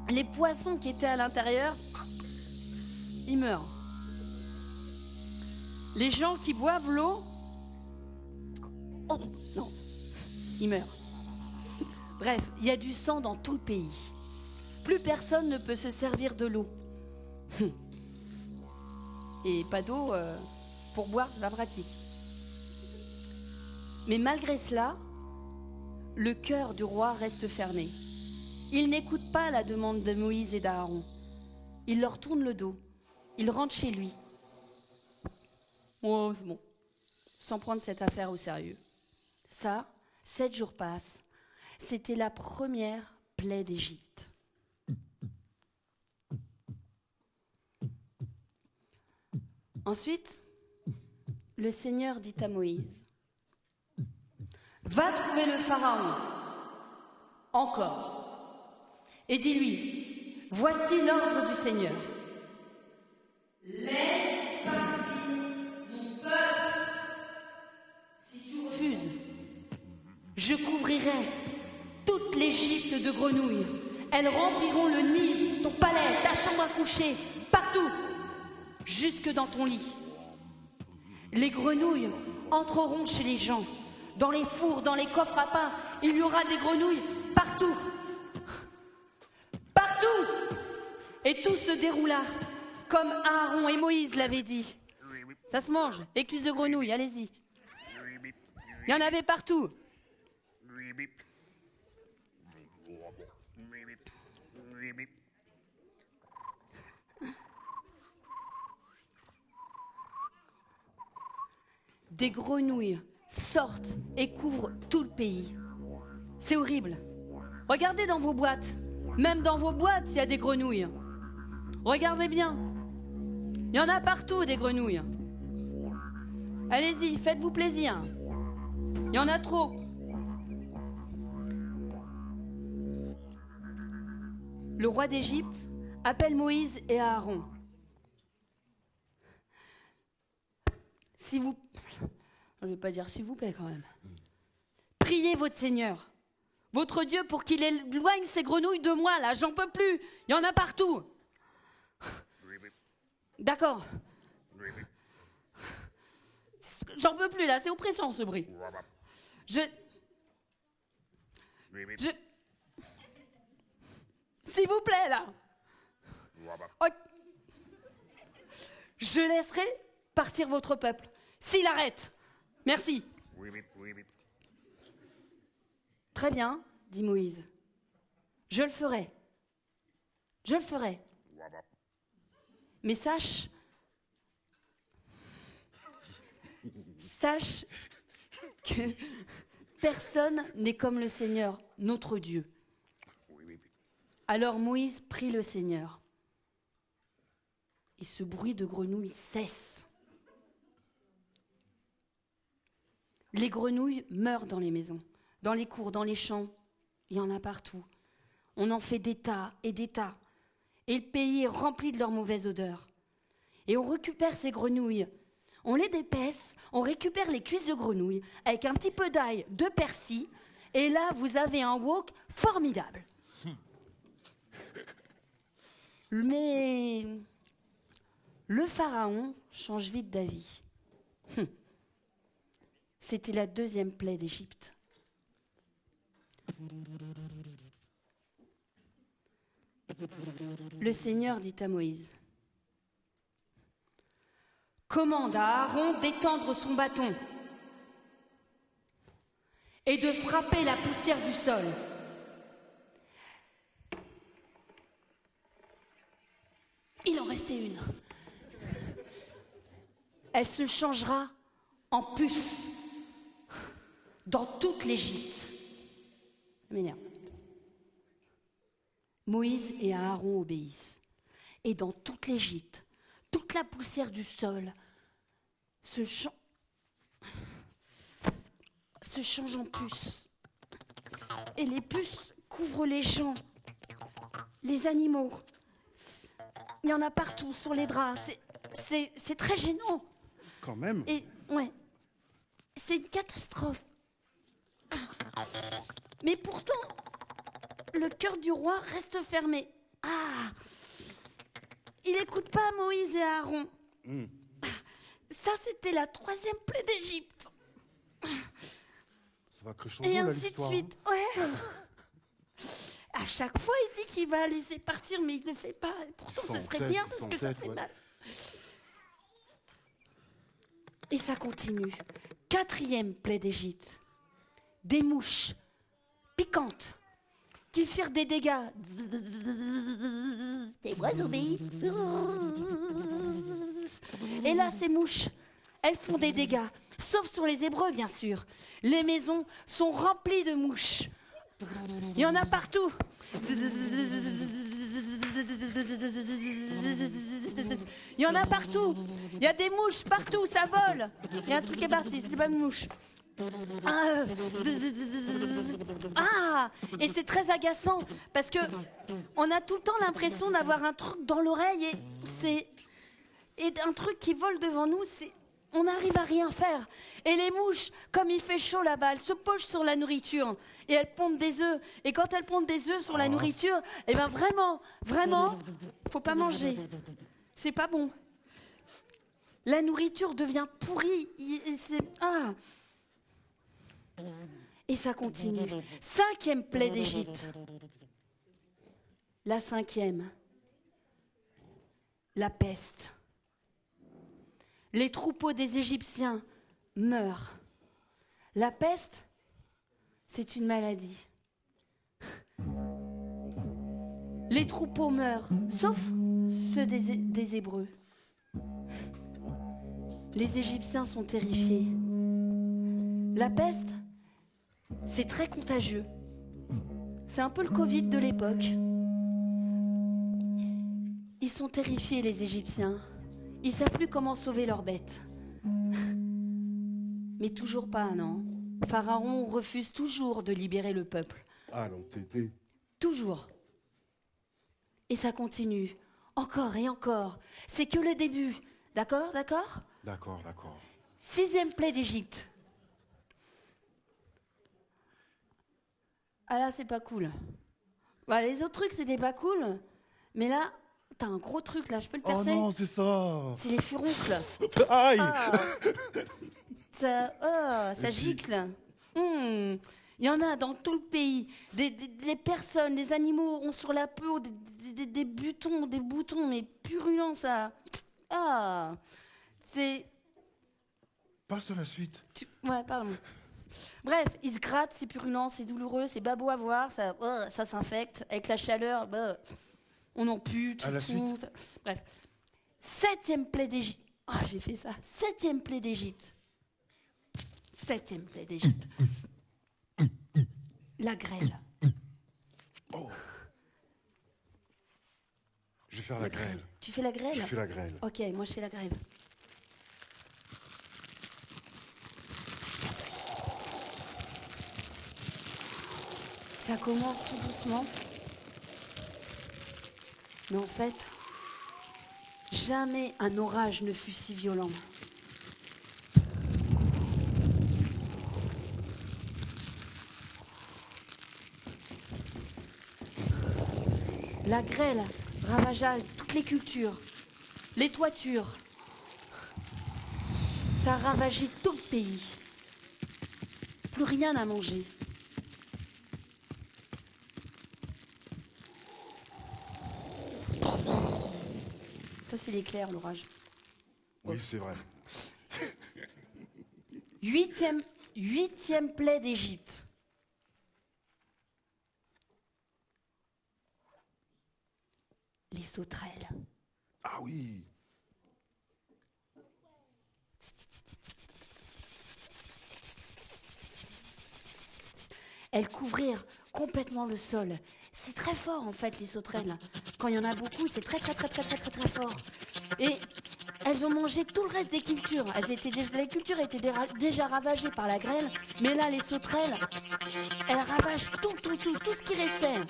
Les poissons qui étaient à l'intérieur, ils meurent. Les gens qui boivent l'eau, oh non, ils meurent. Bref, il y a du sang dans tout le pays. Plus personne ne peut se servir de l'eau. Et pas d'eau pour boire, c'est pas pratique. Mais malgré cela, le cœur du roi reste fermé. Il n'écoute pas la demande de Moïse et d'Aaron. Il leur tourne le dos. Il rentre chez lui. Oh, c'est bon. Sans prendre cette affaire au sérieux. Ça, 7 jours passent. C'était la première plaie d'Égypte. Ensuite, le Seigneur dit à Moïse, « Va trouver le Pharaon, encore, et dis-lui, voici l'ordre du Seigneur. Laisse partir mon peuple. Si tu refuses, je couvrirai toute l'Égypte de grenouilles. Elles rempliront le Nil, ton palais, ta chambre à coucher, partout, jusque dans ton lit. Les grenouilles entreront chez les gens, dans les fours, dans les coffres à pain. Il y aura des grenouilles partout. Partout. Et tout se déroula comme Aaron et Moïse l'avaient dit. Ça se mange, les cuisses de grenouille, allez-y. Il y en avait partout. Des grenouilles sortent et couvrent tout le pays. C'est horrible. Regardez dans vos boîtes. Même dans vos boîtes, il y a des grenouilles. Regardez bien. Il y en a partout, des grenouilles. Allez-y, faites-vous plaisir. Il y en a trop. Le roi d'Égypte appelle Moïse et Aaron. Si vous... Je ne vais pas dire s'il vous plaît quand même. Priez votre Seigneur, votre Dieu, pour qu'il éloigne ces grenouilles de moi, là. J'en peux plus. Il y en a partout. D'accord. J'en peux plus, là. C'est oppressant, ce bruit. S'il vous plaît, là. Oh. Je laisserai partir votre peuple. S'il arrête. Merci. Très bien, dit Moïse. Je le ferai. Je le ferai. Mais sache que personne n'est comme le Seigneur, notre Dieu. Alors Moïse prie le Seigneur. Et ce bruit de grenouilles cesse. Les grenouilles meurent dans les maisons, dans les cours, dans les champs. Il y en a partout. On en fait des tas et des tas. Et le pays est rempli de leur mauvaise odeur. Et on récupère ces grenouilles. On les dépaisse, on récupère les cuisses de grenouilles avec un petit peu d'ail, de persil. Et là, vous avez un wok formidable. Mais le pharaon change vite d'avis. C'était la deuxième plaie d'Égypte. Le Seigneur dit à Moïse, « Commande à Aaron d'étendre son bâton et de frapper la poussière du sol. » Il en restait une. Elle se changera en puce dans toute l'Égypte. Ça m'énerve. Moïse et Aaron obéissent. Et dans toute l'Égypte, toute la poussière du sol se change en puces. Et les puces couvrent les gens, les animaux. Il y en a partout, sur les draps. C'est très gênant. Quand même. Et, ouais, c'est une catastrophe. Mais pourtant, le cœur du roi reste fermé. Ah, il n'écoute pas Moïse et Aaron. Ça, c'était la troisième plaie d'Égypte. Ça va crescendo, et là, ainsi de l'histoire. suite. Ouais. À chaque fois, il dit qu'il va laisser partir, mais il ne le fait pas. Et pourtant, ce serait bien parce que ça fait mal. Et ça continue. Quatrième plaie d'Égypte. Des mouches piquantes qui firent des dégâts. Des oiseaux obéis. Et là, ces mouches, elles font des dégâts. Sauf sur les Hébreux, bien sûr. Les maisons sont remplies de mouches. Il y en a partout. Il y en a partout. Il y a des mouches partout, ça vole. Il y a un truc qui est parti, c'était pas une mouche. Ah, et c'est très agaçant parce que on a tout le temps l'impression d'avoir un truc dans l'oreille et un truc qui vole devant nous, on n'arrive à rien faire. Et les mouches, comme il fait chaud là-bas, elles se pochent sur la nourriture et elles pondent des œufs. Et quand elles pondent des œufs sur la nourriture, eh ben vraiment, faut pas manger. C'est pas bon. La nourriture devient pourrie. Et ça continue. 5e plaie d'Égypte. La 5e. La peste. Les troupeaux des Égyptiens meurent. La peste, c'est une maladie. Les troupeaux meurent, sauf ceux des Hébreux. Les Égyptiens sont terrifiés. La peste, c'est très contagieux. C'est un peu le Covid de l'époque. Ils sont terrifiés, les Égyptiens. Ils savent plus comment sauver leurs bêtes. Mais toujours pas, non. Pharaon refuse toujours de libérer le peuple. Ah, l'entêté. Toujours. Et ça continue. Encore et encore. C'est que le début. D'accord, d'accord ? D'accord, d'accord. 6e plaie d'Égypte. Ah là, c'est pas cool. Bah, les autres trucs, c'était pas cool. Mais là, t'as un gros truc, là. Je peux le percer ? Oh non, c'est ça. C'est les furoncles. Aïe. Ça gicle. Il y en a dans tout le pays. Les personnes, les animaux ont sur la peau des boutons, mais purulents, ça. Ah, c'est... Passe à la suite. Ouais, pardon. Bref, ils se grattent, c'est purulent, c'est douloureux, c'est babo à voir, ça s'infecte. Avec la chaleur, on en pue, tout. À la suite. Ça. Bref. 7e plaie d'Égypte. Ah, j'ai fait ça. 7e plaie d'Égypte. 7e plaie d'Égypte. La grêle. Oh. Je vais faire la grêle. Tu fais la grêle ? Je fais la grêle. Ok, moi je fais la grève. Ça commence tout doucement. Mais en fait, jamais un orage ne fut si violent. La grêle ravagea toutes les cultures, les toitures. Ça a ravagé tout le pays. Plus rien à manger. Ça, c'est l'éclair, l'orage. Oui, c'est vrai. 8e plaie d'Égypte. Les sauterelles. Ah oui. Elles couvrirent complètement le sol. C'est très fort en fait les sauterelles. Quand il y en a beaucoup, c'est très fort. Et elles ont mangé tout le reste des cultures. Les cultures étaient déjà ravagées par la grêle, mais là les sauterelles, elles ravagent tout ce qui restait.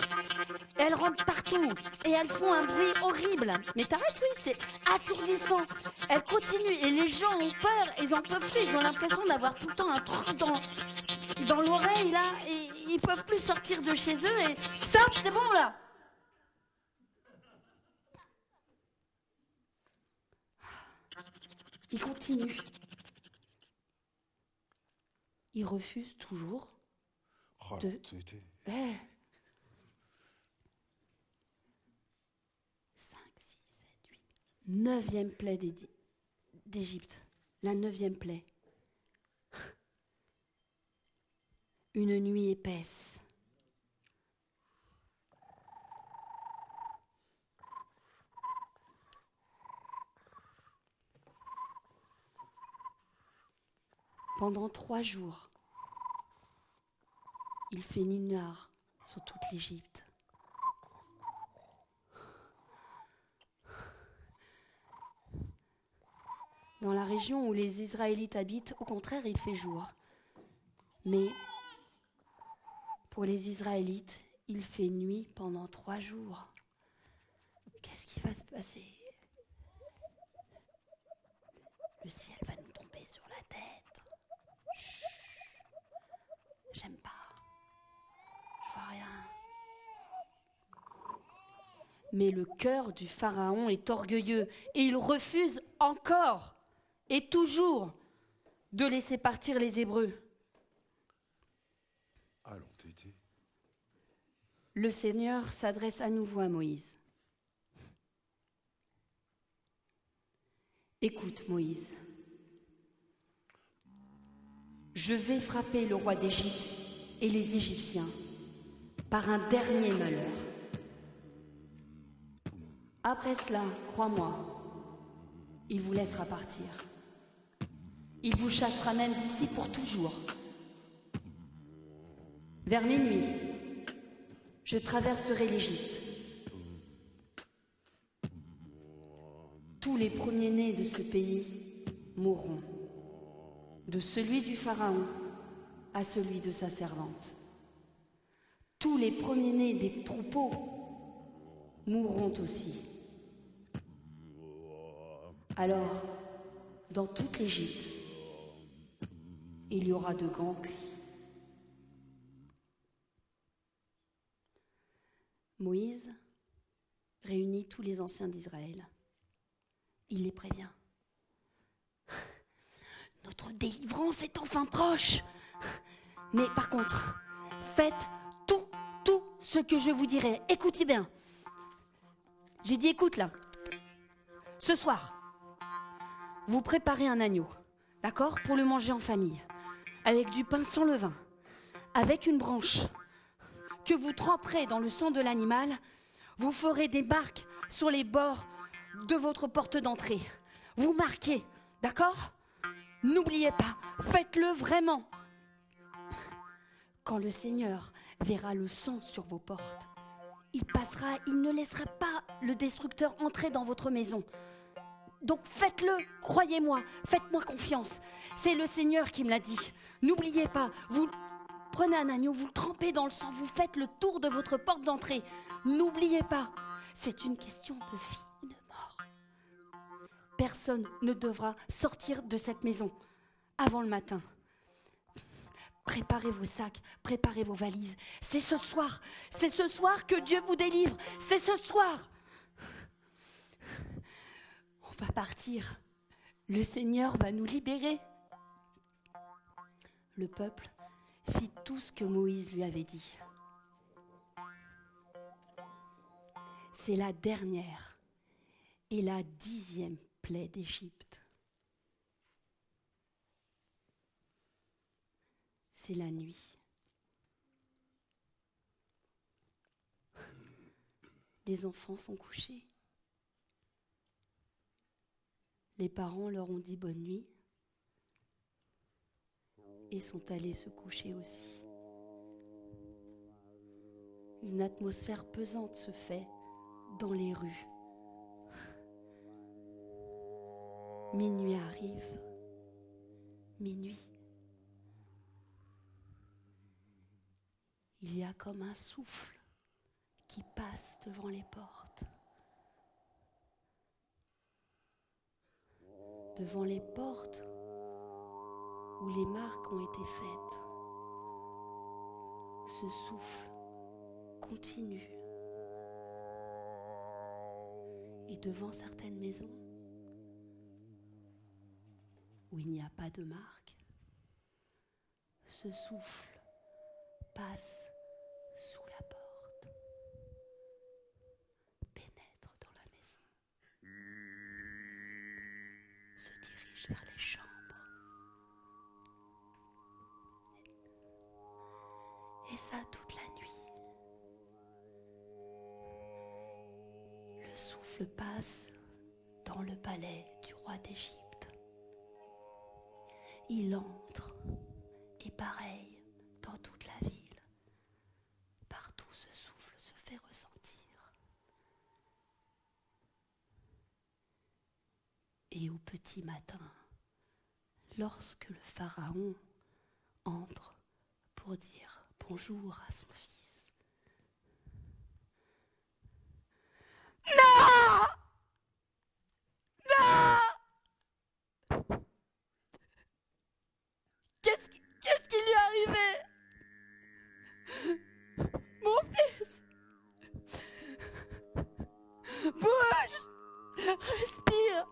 Elles rentrent partout et elles font un bruit horrible. Mais t'arrêtes, oui, c'est assourdissant. Elles continuent et les gens ont peur, ils en peuvent plus. Ils ont l'impression d'avoir tout le temps un truc dans l'oreille là, et ils peuvent plus sortir de chez eux et stop, c'est bon là. Ils continuent. Ils refusent toujours de... 5, 6, 7, 8... 9e plaie d'Égypte. La 9e plaie. Une nuit épaisse. Pendant 3 jours, il fait nuit noire sur toute l'Égypte. Dans la région où les Israélites habitent, au contraire, il fait jour. Mais pour les Israélites, il fait nuit pendant 3 jours. Qu'est-ce qui va se passer ? Le ciel va nous tomber sur la tête. Chut. J'aime pas. Je vois rien. Mais le cœur du Pharaon est orgueilleux et il refuse encore et toujours de laisser partir les Hébreux. le Seigneur s'adresse à nouveau à Moïse. Écoute, Moïse, je vais frapper le roi d'Égypte et les Égyptiens par un dernier malheur. Après cela, crois-moi, il vous laissera partir. Il vous chassera même d'ici pour toujours. Vers minuit, je traverserai l'Égypte. Tous les premiers-nés de ce pays mourront, de celui du Pharaon à celui de sa servante. Tous les premiers-nés des troupeaux mourront aussi. Alors, dans toute l'Égypte, il y aura de grands cris. Moïse réunit tous les anciens d'Israël. Il les prévient. Notre délivrance est enfin proche. Mais par contre, faites tout ce que je vous dirai. Écoutez bien. J'ai dit écoute là. Ce soir, vous préparez un agneau, d'accord, pour le manger en famille, avec du pain sans levain, avec une branche que vous tremperez dans le sang de l'animal. Vous ferez des marques sur les bords de votre porte d'entrée. Vous marquez, d'accord? N'oubliez pas, faites-le vraiment. Quand le Seigneur verra le sang sur vos portes, il passera, il ne laissera pas le destructeur entrer dans votre maison. Donc faites-le, croyez-moi, faites-moi confiance. C'est le Seigneur qui me l'a dit. N'oubliez pas, vous prenez un agneau, vous le trempez dans le sang, vous faites le tour de votre porte d'entrée. N'oubliez pas, c'est une question de vie ou de mort. Personne ne devra sortir de cette maison avant le matin. Préparez vos sacs, préparez vos valises. C'est ce soir que Dieu vous délivre. C'est ce soir. On va partir. Le Seigneur va nous libérer. Le peuple fit tout ce que Moïse lui avait dit. C'est la dernière et la 10e plaie d'Égypte. C'est la nuit. Les enfants sont couchés. Les parents leur ont dit bonne nuit et sont allés se coucher aussi. Une atmosphère pesante se fait dans les rues. Minuit arrive. Minuit. Il y a comme un souffle qui passe devant les portes. Devant les portes où les marques ont été faites. Ce souffle continue. Et devant certaines maisons où il n'y a pas de marque, ce souffle passe sous la porte, pénètre dans la maison, se dirige vers les chambres. Et ça toute la nuit. Le souffle passe dans le palais du roi d'Égypte. Il entre, et pareil, dans toute la ville. Partout ce souffle se fait ressentir. Et au petit matin, lorsque le pharaon entre pour dire bonjour à son fils. Non! Non! Qu'est-ce qui lui est arrivé? Mon fils! Bouge! Respire!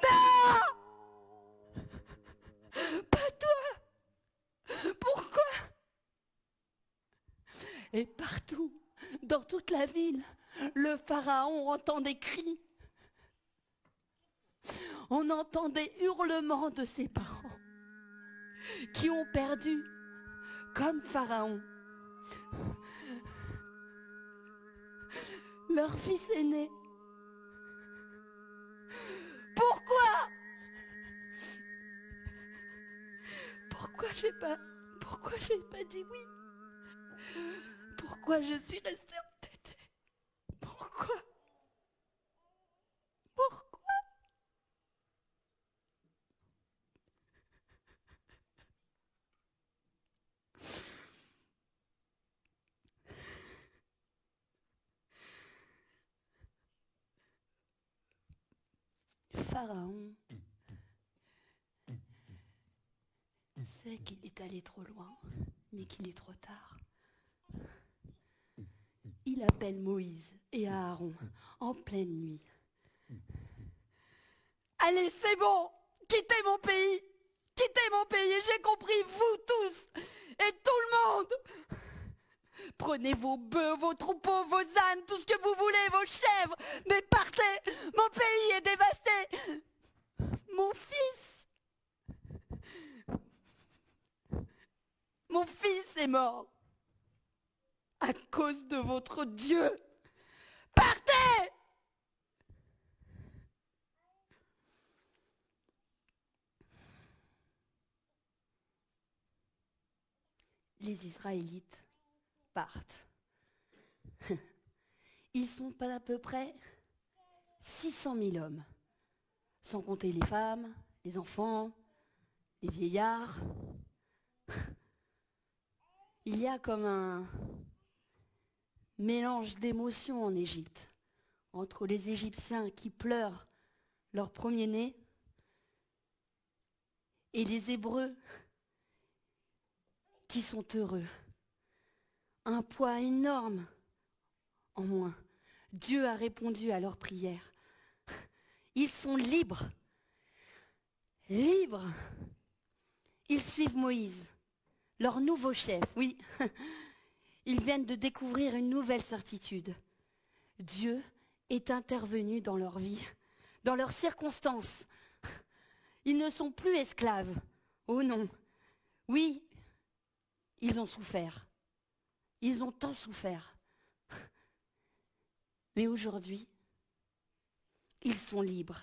Non! Pas toi! Et partout, dans toute la ville, le pharaon entend des cris. On entend des hurlements de ses parents qui ont perdu, comme Pharaon, leur fils aîné. Pourquoi j'ai pas dit oui? Pourquoi je suis restée entêtée? Pourquoi? Pharaon sait qu'il est allé trop loin, mais qu'il est trop tard. Il appelle Moïse et Aaron en pleine nuit. Allez, c'est bon, quittez mon pays, j'ai compris, vous tous et tout le monde. Prenez vos bœufs, vos troupeaux, vos ânes, tout ce que vous voulez, vos chèvres, mais partez, mon pays est dévasté. Mon fils est mort à cause de votre Dieu. Partez! Les Israélites partent. Ils sont pas à peu près 600 000 hommes, sans compter les femmes, les enfants, les vieillards. Il y a comme un mélange d'émotions en Égypte, entre les Égyptiens qui pleurent leur premier-né et les Hébreux qui sont heureux. Un poids énorme en moins. Dieu a répondu à leurs prières. Ils sont libres. Libres. Ils suivent Moïse, leur nouveau chef, oui. Ils viennent de découvrir une nouvelle certitude. Dieu est intervenu dans leur vie, dans leurs circonstances. Ils ne sont plus esclaves. Oh non. Oui, ils ont souffert. Ils ont tant souffert. Mais aujourd'hui, ils sont libres.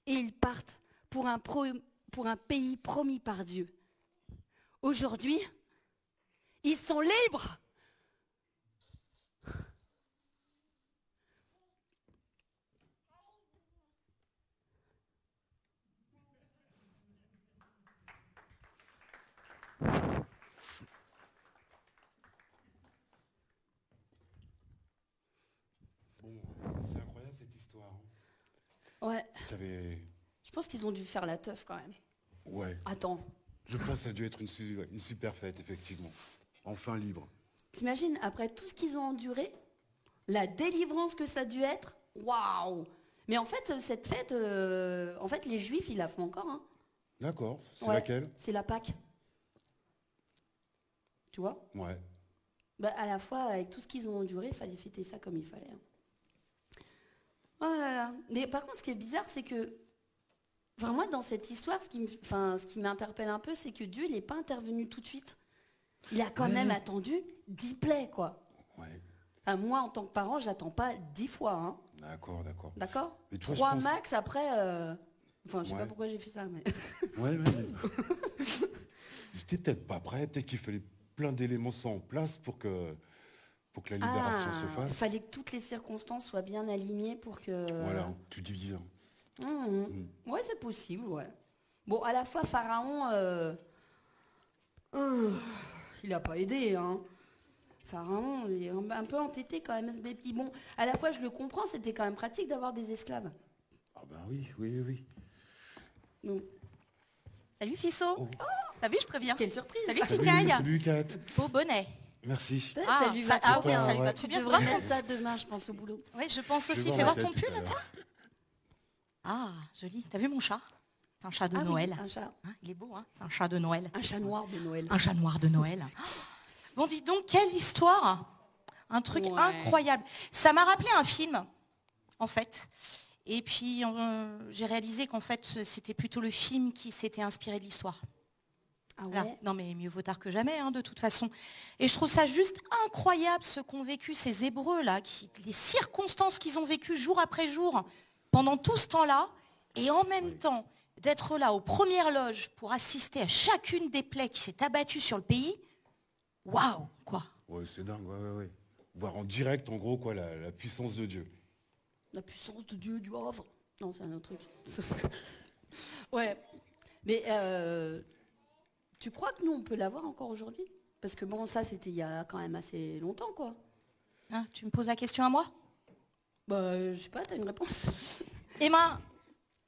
Et ils partent pour un pays promis par Dieu. Aujourd'hui, ils sont libres. Bon, c'est incroyable cette histoire. Ouais. T'avais... Je pense qu'ils ont dû faire la teuf quand même. Ouais. Attends. Je pense que ça a dû être une super fête, effectivement. Enfin libre. T'imagines, après tout ce qu'ils ont enduré, la délivrance que ça a dû être, waouh! Mais en fait, cette fête, en fait, les Juifs, ils la font encore. Hein. D'accord. C'est Ouais, laquelle? C'est la Pâque. Tu vois? Ouais. Bah, à la fois, avec tout ce qu'ils ont enduré, il fallait fêter ça comme il fallait. Hein. Oh là là. Mais par contre, ce qui est bizarre, c'est que, enfin, moi, dans cette histoire, ce qui m'interpelle un peu, c'est que Dieu, il n'est pas intervenu tout de suite. Il a quand même attendu 10 plaies, quoi. Ouais. Enfin, moi, en tant que parent, j'attends pas 10 fois. Hein. D'accord, d'accord. D'accord? Et toi, 3 je pense- max, après... Enfin, je sais Ouais. pas pourquoi j'ai fait ça, mais... Ouais. C'était peut-être pas prêt, peut-être qu'il fallait plein d'éléments sont en place pour que la libération se Il fasse. fallait que toutes les circonstances soient bien alignées pour que... Voilà, tu dis bien. Ouais, c'est possible, ouais. Bon, à la fois, Pharaon, il n'a pas aidé, hein. Pharaon, il est un peu entêté quand même. Mais puis bon, à la fois, je le comprends, c'était quand même pratique d'avoir des esclaves. Ah ben oui. Donc, Salut Fisso. Oh, t'as vu, je préviens. Quelle surprise. Salut Salut, Tikaï. salut, Kat. Beau bonnet. Merci. ça lui va trop bien. ça lui va ouais. trop Tu bien. devrais Voir mettre ton- ça demain, je pense, au boulot. Oui, je pense Je vais aussi. voir Fais la voir ton tête tout pull, à toi. l'heure. Ah, joli. T'as vu mon chat? C'est un chat de Ah oui, Noël. un chat. Hein, il est beau, hein? C'est un chat de Noël. Un chat noir de Noël. Un chat noir de Noël. Bon, dis donc, quelle histoire! Un truc Ouais. incroyable. Ça m'a rappelé un film, en fait. Et puis, j'ai réalisé qu'en fait, c'était plutôt le film qui s'était inspiré de l'histoire. Ah ouais. Voilà. Non, mais mieux vaut tard que jamais, hein, de toute façon. Et je trouve ça juste incroyable ce qu'ont vécu ces Hébreux, là, les circonstances qu'ils ont vécues jour après jour pendant tout ce temps-là, et en même temps d'être là aux premières loges pour assister à chacune des plaies qui s'est abattue sur le pays. Waouh, quoi. Ouais, c'est dingue, ouais. Voir en direct, en gros, quoi, la puissance de Dieu. La puissance de Dieu du Havre. Non, c'est un autre truc. Ouais. Mais tu crois que nous, on peut l'avoir encore aujourd'hui? Parce que bon, ça, c'était il y a quand même assez longtemps, quoi. Hein, tu me poses la question à moi? Bah, je sais pas, t'as une réponse? Eh ben,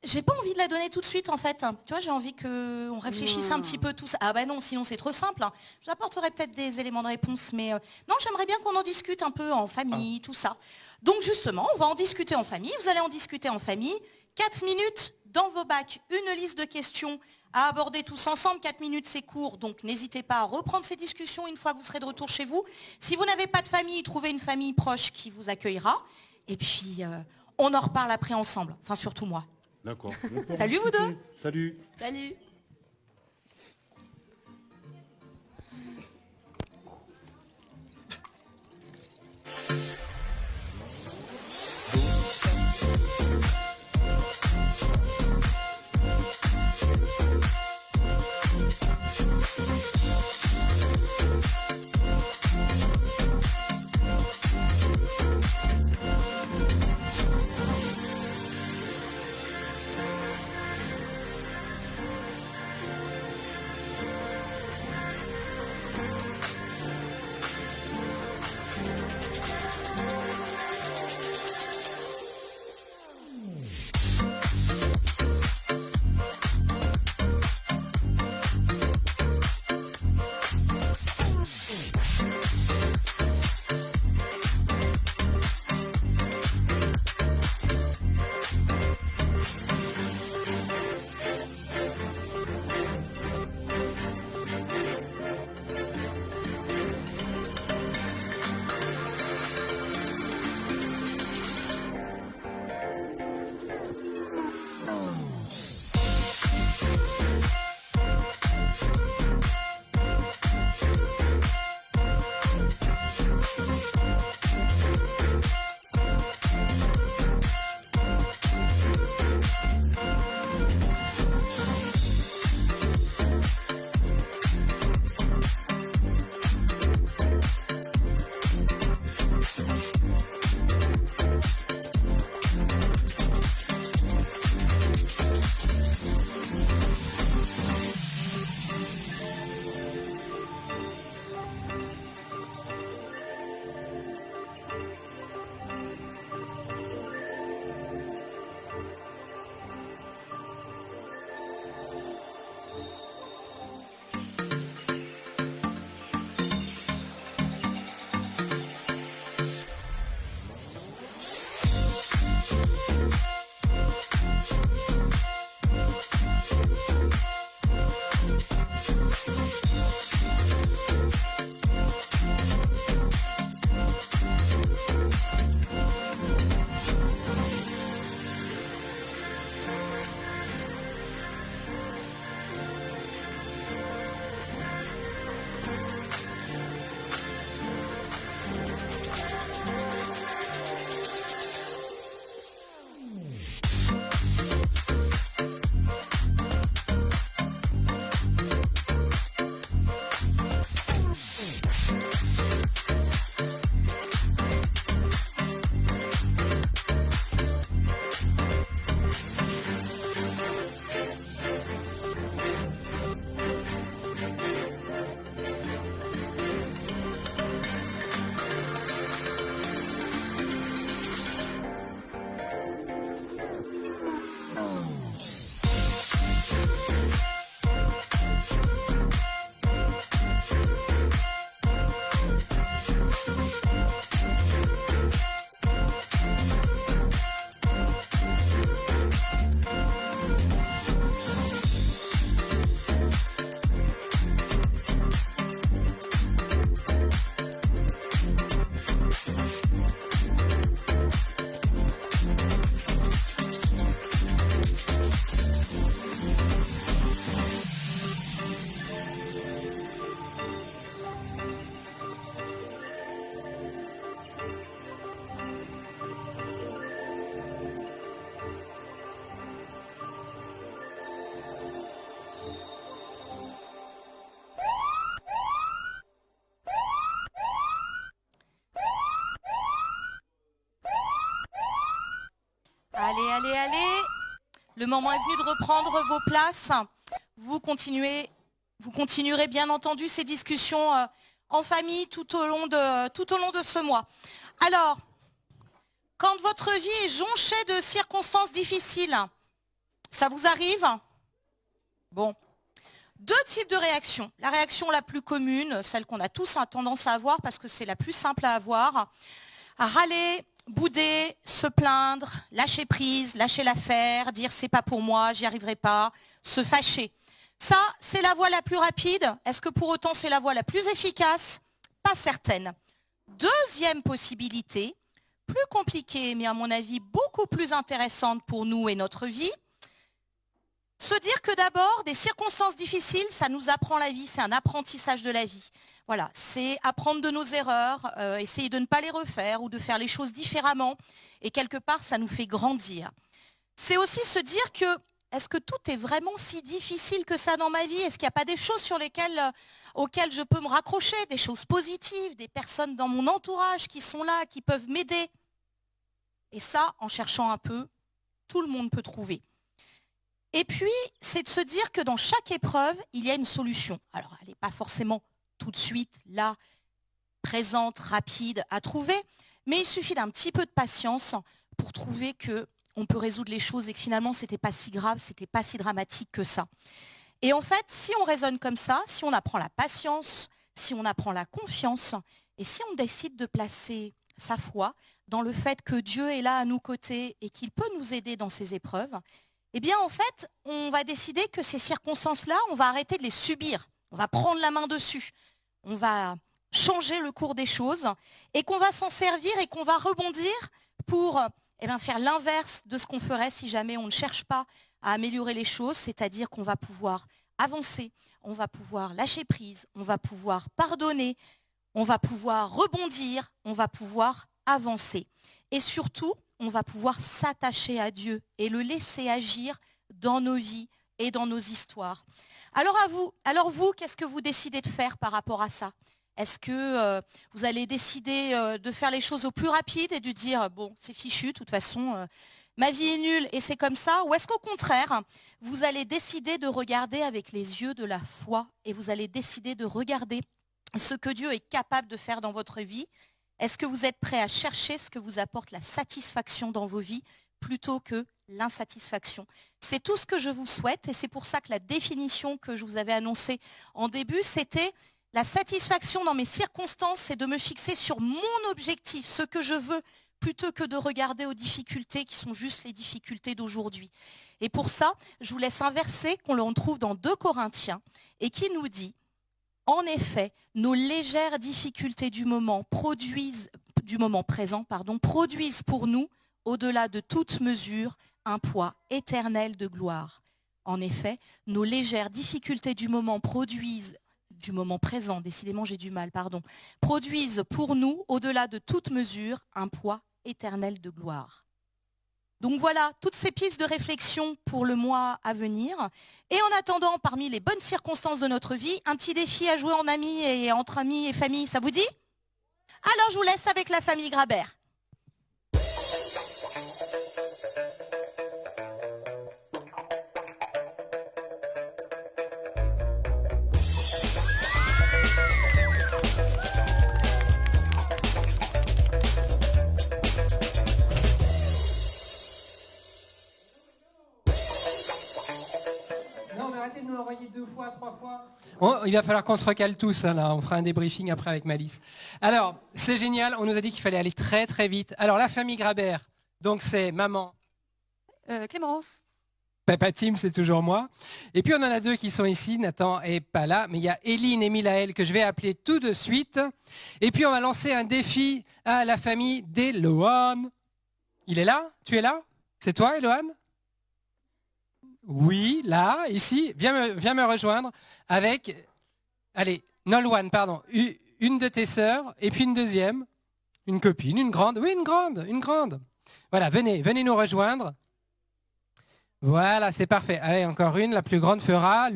j'ai pas envie de la donner tout de suite, en fait. Tu vois, j'ai envie qu'on réfléchisse un petit peu tous. Ah bah non, sinon c'est trop simple. Je vous apporterai peut-être des éléments de réponse, mais non, j'aimerais bien qu'on en discute un peu en famille, tout ça. Donc justement, on va en discuter en famille. Vous allez en discuter en famille. 4 minutes dans vos bacs, une liste de questions à aborder tous ensemble. 4 minutes, c'est court, donc n'hésitez pas à reprendre ces discussions une fois que vous serez de retour chez vous. Si vous n'avez pas de famille, trouvez une famille proche qui vous accueillera. Et puis, on en reparle après ensemble. Enfin, surtout moi. D'accord. Salut vous deux. Salut. Salut. allez, allez. Le moment est venu de reprendre vos places. Vous continuerez bien entendu ces discussions en famille tout au long de ce mois. Alors, quand votre vie est jonchée de circonstances difficiles, ça vous arrive? Bon. Deux types de réactions. La réaction la plus commune, celle qu'on a tous tendance à avoir parce que c'est la plus simple à avoir, à râler, bouder, se plaindre, lâcher prise, lâcher l'affaire, dire c'est pas pour moi, j'y arriverai pas, se fâcher. Ça, c'est la voie la plus rapide. Est-ce que pour autant c'est la voie la plus efficace? Pas certaine. Deuxième possibilité, plus compliquée, mais à mon avis beaucoup plus intéressante pour nous et notre vie, se dire que d'abord, des circonstances difficiles, ça nous apprend la vie, c'est un apprentissage de la vie. Voilà, c'est apprendre de nos erreurs, essayer de ne pas les refaire ou de faire les choses différemment. Et quelque part, ça nous fait grandir. C'est aussi se dire que, est-ce que tout est vraiment si difficile que ça dans ma vie? Est-ce qu'il n'y a pas des choses auxquelles je peux me raccrocher, des choses positives, des personnes dans mon entourage qui sont là, qui peuvent m'aider? Et ça, en cherchant un peu, tout le monde peut trouver. Et puis, c'est de se dire que dans chaque épreuve, il y a une solution. Alors, elle n'est pas forcément tout de suite, là, présente, rapide à trouver, mais il suffit d'un petit peu de patience pour trouver qu'on peut résoudre les choses et que finalement, ce n'était pas si grave, ce n'était pas si dramatique que ça. Et en fait, si on raisonne comme ça, si on apprend la patience, si on apprend la confiance, et si on décide de placer sa foi dans le fait que Dieu est là à nos côtés et qu'il peut nous aider dans ces épreuves, eh bien, en fait, on va décider que ces circonstances-là, on va arrêter de les subir. On va prendre la main dessus. On va changer le cours des choses et qu'on va s'en servir et qu'on va rebondir pour faire l'inverse de ce qu'on ferait si jamais on ne cherche pas à améliorer les choses, c'est-à-dire qu'on va pouvoir avancer, on va pouvoir lâcher prise, on va pouvoir pardonner, on va pouvoir rebondir, on va pouvoir avancer. Et surtout, on va pouvoir s'attacher à Dieu et le laisser agir dans nos vies et dans nos histoires. Alors vous, qu'est-ce que vous décidez de faire par rapport à ça? Est-ce que vous allez décider de faire les choses au plus rapide et de dire, bon, c'est fichu, de toute façon, ma vie est nulle et c'est comme ça? Ou est-ce qu'au contraire, vous allez décider de regarder avec les yeux de la foi et vous allez décider de regarder ce que Dieu est capable de faire dans votre vie? Est-ce que vous êtes prêt à chercher ce que vous apporte la satisfaction dans vos vies plutôt que l'insatisfaction? C'est tout ce que je vous souhaite et c'est pour ça que la définition que je vous avais annoncée en début, c'était la satisfaction dans mes circonstances, c'est de me fixer sur mon objectif, ce que je veux, plutôt que de regarder aux difficultés qui sont juste les difficultés d'aujourd'hui. Et pour ça, je vous laisse un verset qu'on le retrouve dans 2 Corinthiens et qui nous dit: en effet, nos légères difficultés du moment présent produisent pour nous, au-delà de toute mesure, un poids éternel de gloire. En effet, nos légères difficultés du moment présent, décidément j'ai du mal, produisent pour nous, au-delà de toute mesure, un poids éternel de gloire. Donc voilà, toutes ces pistes de réflexion pour le mois à venir. Et en attendant, parmi les bonnes circonstances de notre vie, un petit défi à jouer en amis et entre amis et famille, ça vous dit? Alors je vous laisse avec la famille Grabert. Arrêtez de nous l'envoyer 2 fois, 3 fois. Oh, il va falloir qu'on se recale tous, hein, là. On fera un débriefing après avec Malice. Alors, c'est génial, on nous a dit qu'il fallait aller très très vite. Alors, la famille Grabert, donc c'est maman. Clémence. Papa Tim, c'est toujours moi. Et puis on en a 2 qui sont ici, Nathan est pas là, mais il y a Éline et Milaël que je vais appeler tout de suite. Et puis on va lancer un défi à la famille d'Eloane. Il est là? Tu es là? C'est toi, Eloane? Oui, là, ici, viens me rejoindre avec, allez, Nolwenn, pardon, une de tes sœurs, et puis une deuxième, une copine, une grande, oui, une grande. Voilà, venez nous rejoindre. Voilà, c'est parfait. Allez, encore une, la plus grande fera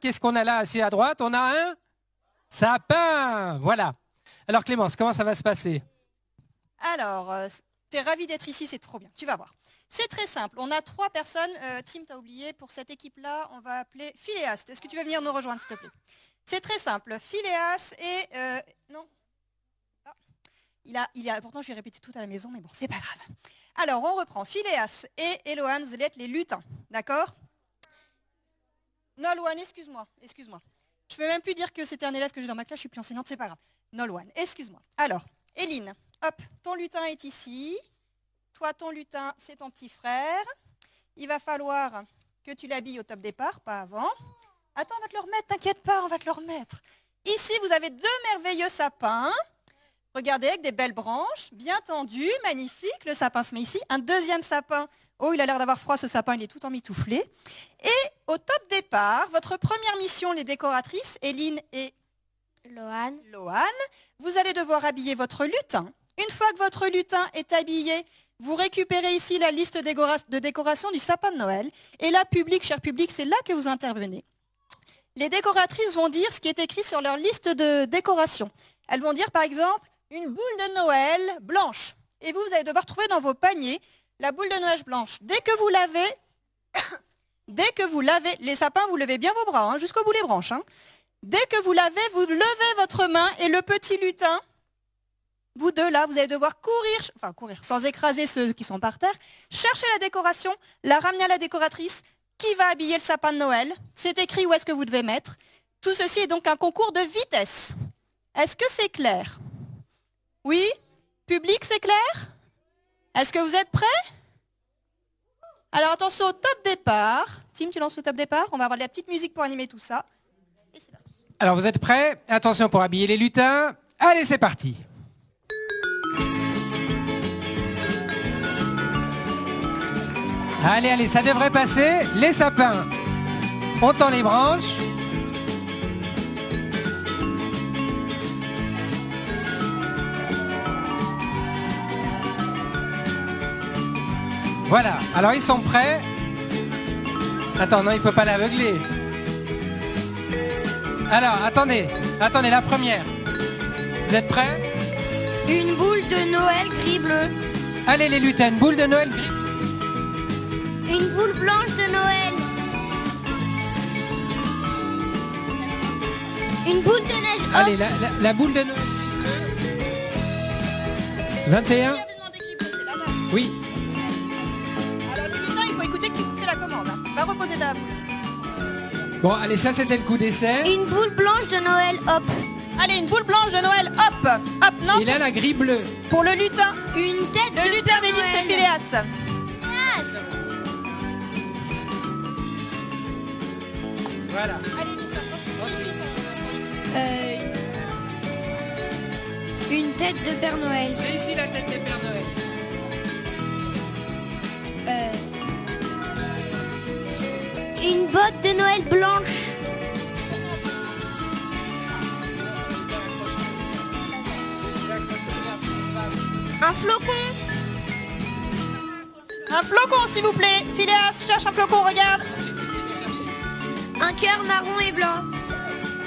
qu'est-ce qu'on a là, assis à droite? On a un sapin, voilà. Alors Clémence, comment ça va se passer? Alors, T'es ravi d'être ici, c'est trop bien. Tu vas voir. C'est très simple. On a 3 personnes. Tim, t'as oublié, pour cette équipe-là, on va appeler Phileas. Est-ce que tu veux venir nous rejoindre, s'il te plaît? C'est très simple. Phileas et... non. Ah. Pourtant, je lui ai répété tout à la maison, mais bon, c'est pas grave. Alors, on reprend. Phileas et Eloane, vous allez être les lutins. D'accord? Nolwenn, excuse-moi. Je peux même plus dire que c'était un élève que j'ai dans ma classe, je suis plus enseignante, c'est pas grave. Nolwenn, excuse-moi. Alors, Eline, hop, ton lutin est ici. Toi, ton lutin, c'est ton petit frère. Il va falloir que tu l'habilles au top départ, pas avant. Attends, on va te le remettre, t'inquiète pas, on va te le remettre. Ici, vous avez 2 merveilleux sapins. Regardez, avec des belles branches, bien tendues, magnifiques. Le sapin se met ici. Un deuxième sapin. Oh, il a l'air d'avoir froid, ce sapin, il est tout emmitouflé. Et au top départ, votre première mission, les décoratrices, Eline et Loane, vous allez devoir habiller votre lutin. Une fois que votre lutin est habillé, vous récupérez ici la liste de décoration du sapin de Noël. Et là, cher public, c'est là que vous intervenez. Les décoratrices vont dire ce qui est écrit sur leur liste de décoration. Elles vont dire, par exemple, une boule de Noël blanche. Et vous allez devoir trouver dans vos paniers la boule de Noël blanche. Dès que vous lavez, les sapins, vous levez bien vos bras, hein, jusqu'au bout des branches. Hein. Dès que vous lavez, vous levez votre main et le petit lutin, vous deux là, vous allez devoir courir sans écraser ceux qui sont par terre, chercher la décoration, la ramener à la décoratrice, qui va habiller le sapin de Noël. C'est écrit où est-ce que vous devez mettre. Tout ceci est donc un concours de vitesse. Est-ce que c'est clair? Oui? Public, c'est clair? Est-ce que vous êtes prêts? Alors attention au top départ. Tim, tu lances le top départ. On va avoir de la petite musique pour animer tout ça. Et c'est parti. Alors vous êtes prêts? Attention pour habiller les lutins. Allez, c'est parti. Allez, ça devrait passer. Les sapins, on tend les branches. Voilà, alors ils sont prêts. Attends, non, il ne faut pas l'aveugler. Alors, attendez, la première. Vous êtes prêts? Une boule de Noël gris-bleu. Allez les lutins, une boule de Noël gris. Une boule blanche de Noël. Une boule de neige. Allez, la boule de Noël. 21. Oui. Alors le lutin, il faut écouter qui vous fait la commande. Hein. Va reposer ta boule. Bon, allez, ça c'était le coup d'essai. Une boule blanche de Noël, hop. Allez, une boule blanche de Noël, hop. Hop, non. Et là, la grille bleue. Pour le lutin. Une tête de Le lutin des villes, c'est Phileas. Voilà. Allez, lutin. Une tête de Père Noël. C'est ici la tête des Père Noël. Une botte de Noël blanche. Un flocon. Un flocon, s'il vous plaît. Phileas, cherche un flocon, regarde. Un cœur marron et blanc.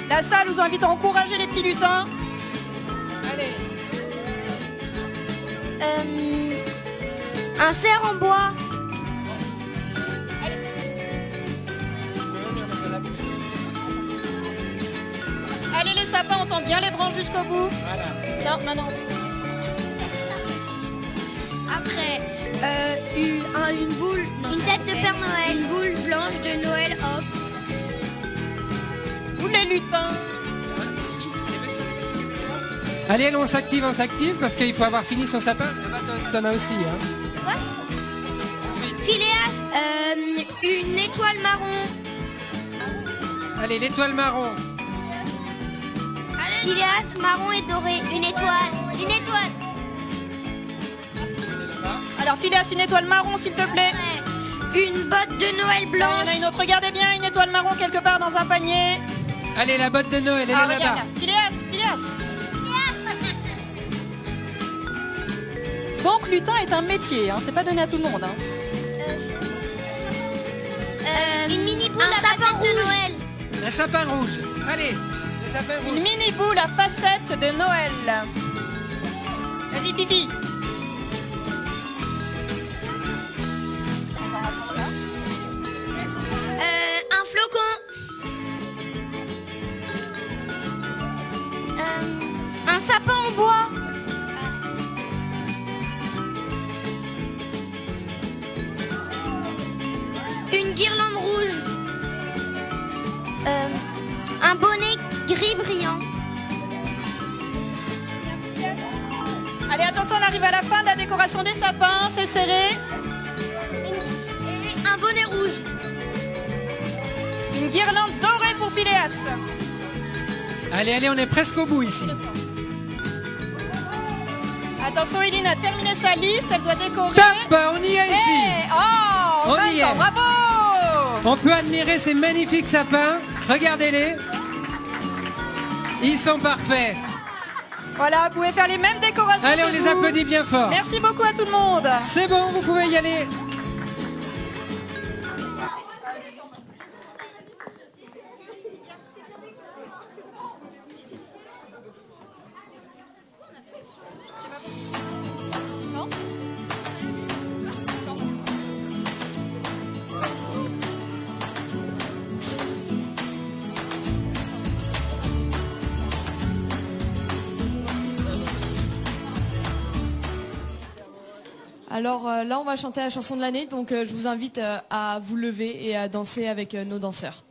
La salle vous invite à encourager les petits lutins. Allez. Un cerf en bois. Allez les sapins, on tend bien les branches jusqu'au bout. Voilà. Non. Après, une boule. Non, une tête de Père Noël. Une boule blanche de Noël, hop. Vous les lutins. Allez, on s'active parce qu'il faut avoir fini son sapin. T'en as aussi, hein. Quoi? Phileas, une étoile marron. Allez, l'étoile marron. Phileas, marron et doré. Une étoile. Alors Phileas, une étoile marron, s'il te plaît. Une botte de Noël blanche. Il y en a une autre, regardez bien, une étoile marron quelque part dans un panier. Allez, la botte de Noël, elle est là-bas. Regarde, Phileas. Donc lutin est un métier, hein, c'est pas donné à tout le monde. Hein. Une mini boule à facette de Noël. Un sapin rouge. Allez, le sapin rouge. Une mini boule à facette de Noël. Vas-y Fifi. guirlande rouge. Un bonnet gris brillant. Allez, attention, on arrive à la fin de la décoration des sapins, c'est serré. Et un bonnet rouge. Une guirlande dorée pour Phileas. Allez, on est presque au bout ici. Attention, Eline a terminé sa liste, elle doit décorer. Top, on y est ici. Oh, On y est. bravo. On peut admirer ces magnifiques sapins. Regardez-les. Ils sont parfaits. Voilà, vous pouvez faire les mêmes décorations. Allez, on chez les vous. applaudit bien fort. Merci beaucoup à tout le monde. C'est bon, vous pouvez y aller. Alors là, on va chanter la chanson de l'année, donc je vous invite à vous lever et à danser avec nos danseurs.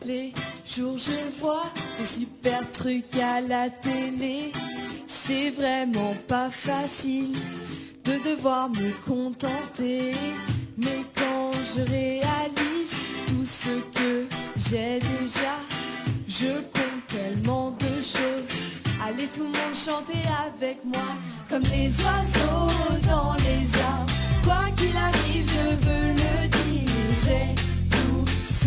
Les jours je vois des super trucs à la télé. C'est vraiment pas facile de devoir me contenter. Mais quand je réalise tout ce que j'ai déjà, je compte tellement de choses. Allez tout le monde chanter avec moi, comme les oiseaux dans les arbres. Quoi qu'il arrive, je veux le dire, j'ai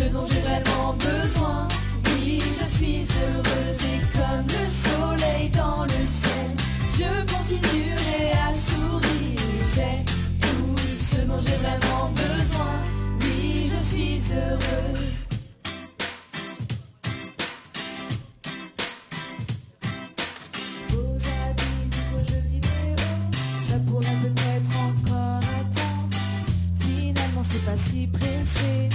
ce dont j'ai vraiment besoin. Oui, je suis heureuse et comme le soleil dans le ciel, je continuerai à sourire. J'ai tout ce dont j'ai vraiment besoin. Oui, je suis heureuse. Vos habits nouveaux jeux vidéo, ça pourrait peut-être encore attendre. Finalement, c'est pas si pressé.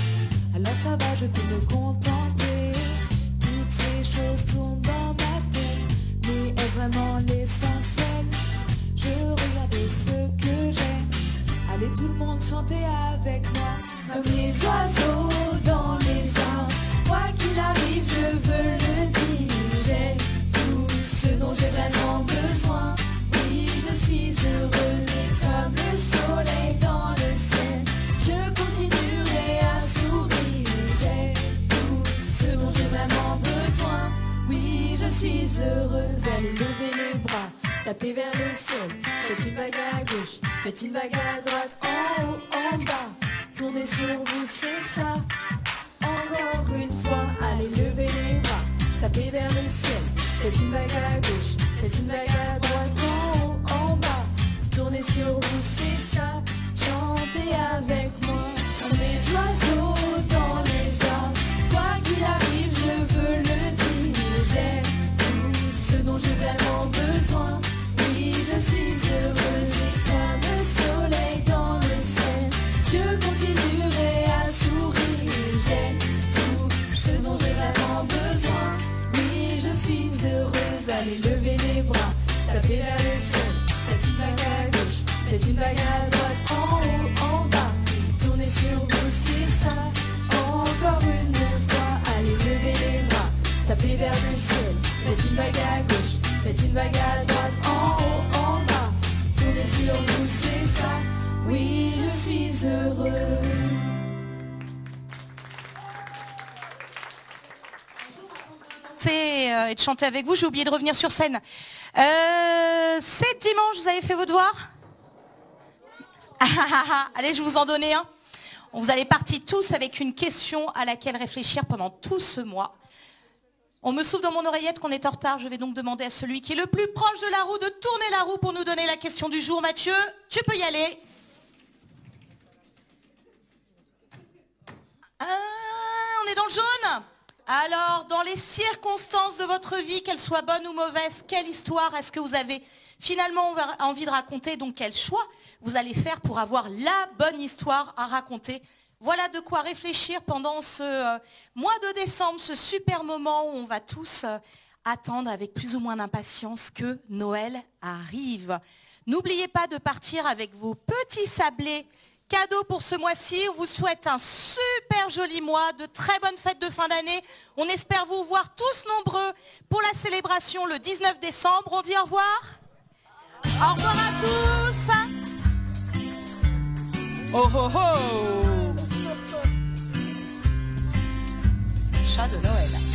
Alors ça va, je peux me contenter. Toutes ces choses tournent dans ma tête, mais est-ce vraiment l'essentiel? Je regarde ce que j'aime. Allez tout le monde chanter avec moi, comme les oiseaux dans les arbres. Quoi qu'il arrive, je veux le dire. J'ai tout ce dont j'ai vraiment besoin. Oui, je suis heureuse et comme le soleil dans le ciel, je continuerai à sourire. J'ai tout ce dont j'ai vraiment besoin. Oui, je suis heureuse. Allez, levez les bras, tapez vers le ciel. Faites une vague à gauche, faites une vague à droite, en haut, en bas. Tournez sur vous, c'est ça. Encore une fois, allez, levez les bras, tapez vers le ciel. Faites une vague à gauche, faites une vague à droite, en haut, en bas. Tournez sur vous, c'est ça. Chantez avec moi, comme les oiseaux dans les arbres. Quoi qu'il arrive, je veux le dire. J'ai tout ce dont j'ai vraiment besoin. Oui, je suis heureuse et comme le soleil dans le ciel, je continuerai à sourire. J'ai tout ce dont j'ai vraiment besoin. Oui, je suis heureuse. Allez, levez les bras, tapez vers le ciel. Faites une vague à gauche, faites une vague à droite, en haut, en bas. Tournez sur vous, c'est ça. Encore une fois, allez, levez les bras, tapez vers le ciel. Faites une vague à gauche, faites une vague à droite, en haut, en bas. Tournez sur vous, c'est ça. Oui, je suis heureuse. Et de chanter avec vous. J'ai oublié de revenir sur scène. C'est dimanche, vous avez fait vos devoirs? Allez, je vous en donne un. Vous allez partir tous avec une question à laquelle réfléchir pendant tout ce mois. On me souffle dans mon oreillette qu'on est en retard. Je vais donc demander à celui qui est le plus proche de la roue de tourner la roue pour nous donner la question du jour. Mathieu, tu peux y aller. On est dans le jaune. Alors, dans les circonstances de votre vie, qu'elles soient bonnes ou mauvaises, quelle histoire est-ce que vous avez finalement envie de raconter? Donc, quel choix vous allez faire pour avoir la bonne histoire à raconter? Voilà de quoi réfléchir pendant ce mois de décembre, ce super moment où on va tous attendre avec plus ou moins d'impatience que Noël arrive. N'oubliez pas de partir avec vos petits sablés cadeaux pour ce mois-ci. On vous souhaite un super joli mois, de très bonnes fêtes de fin d'année. On espère vous voir tous nombreux pour la célébration le 19 décembre. On dit au revoir. Au revoir à tous. Oh oh oh. Chat de Noël.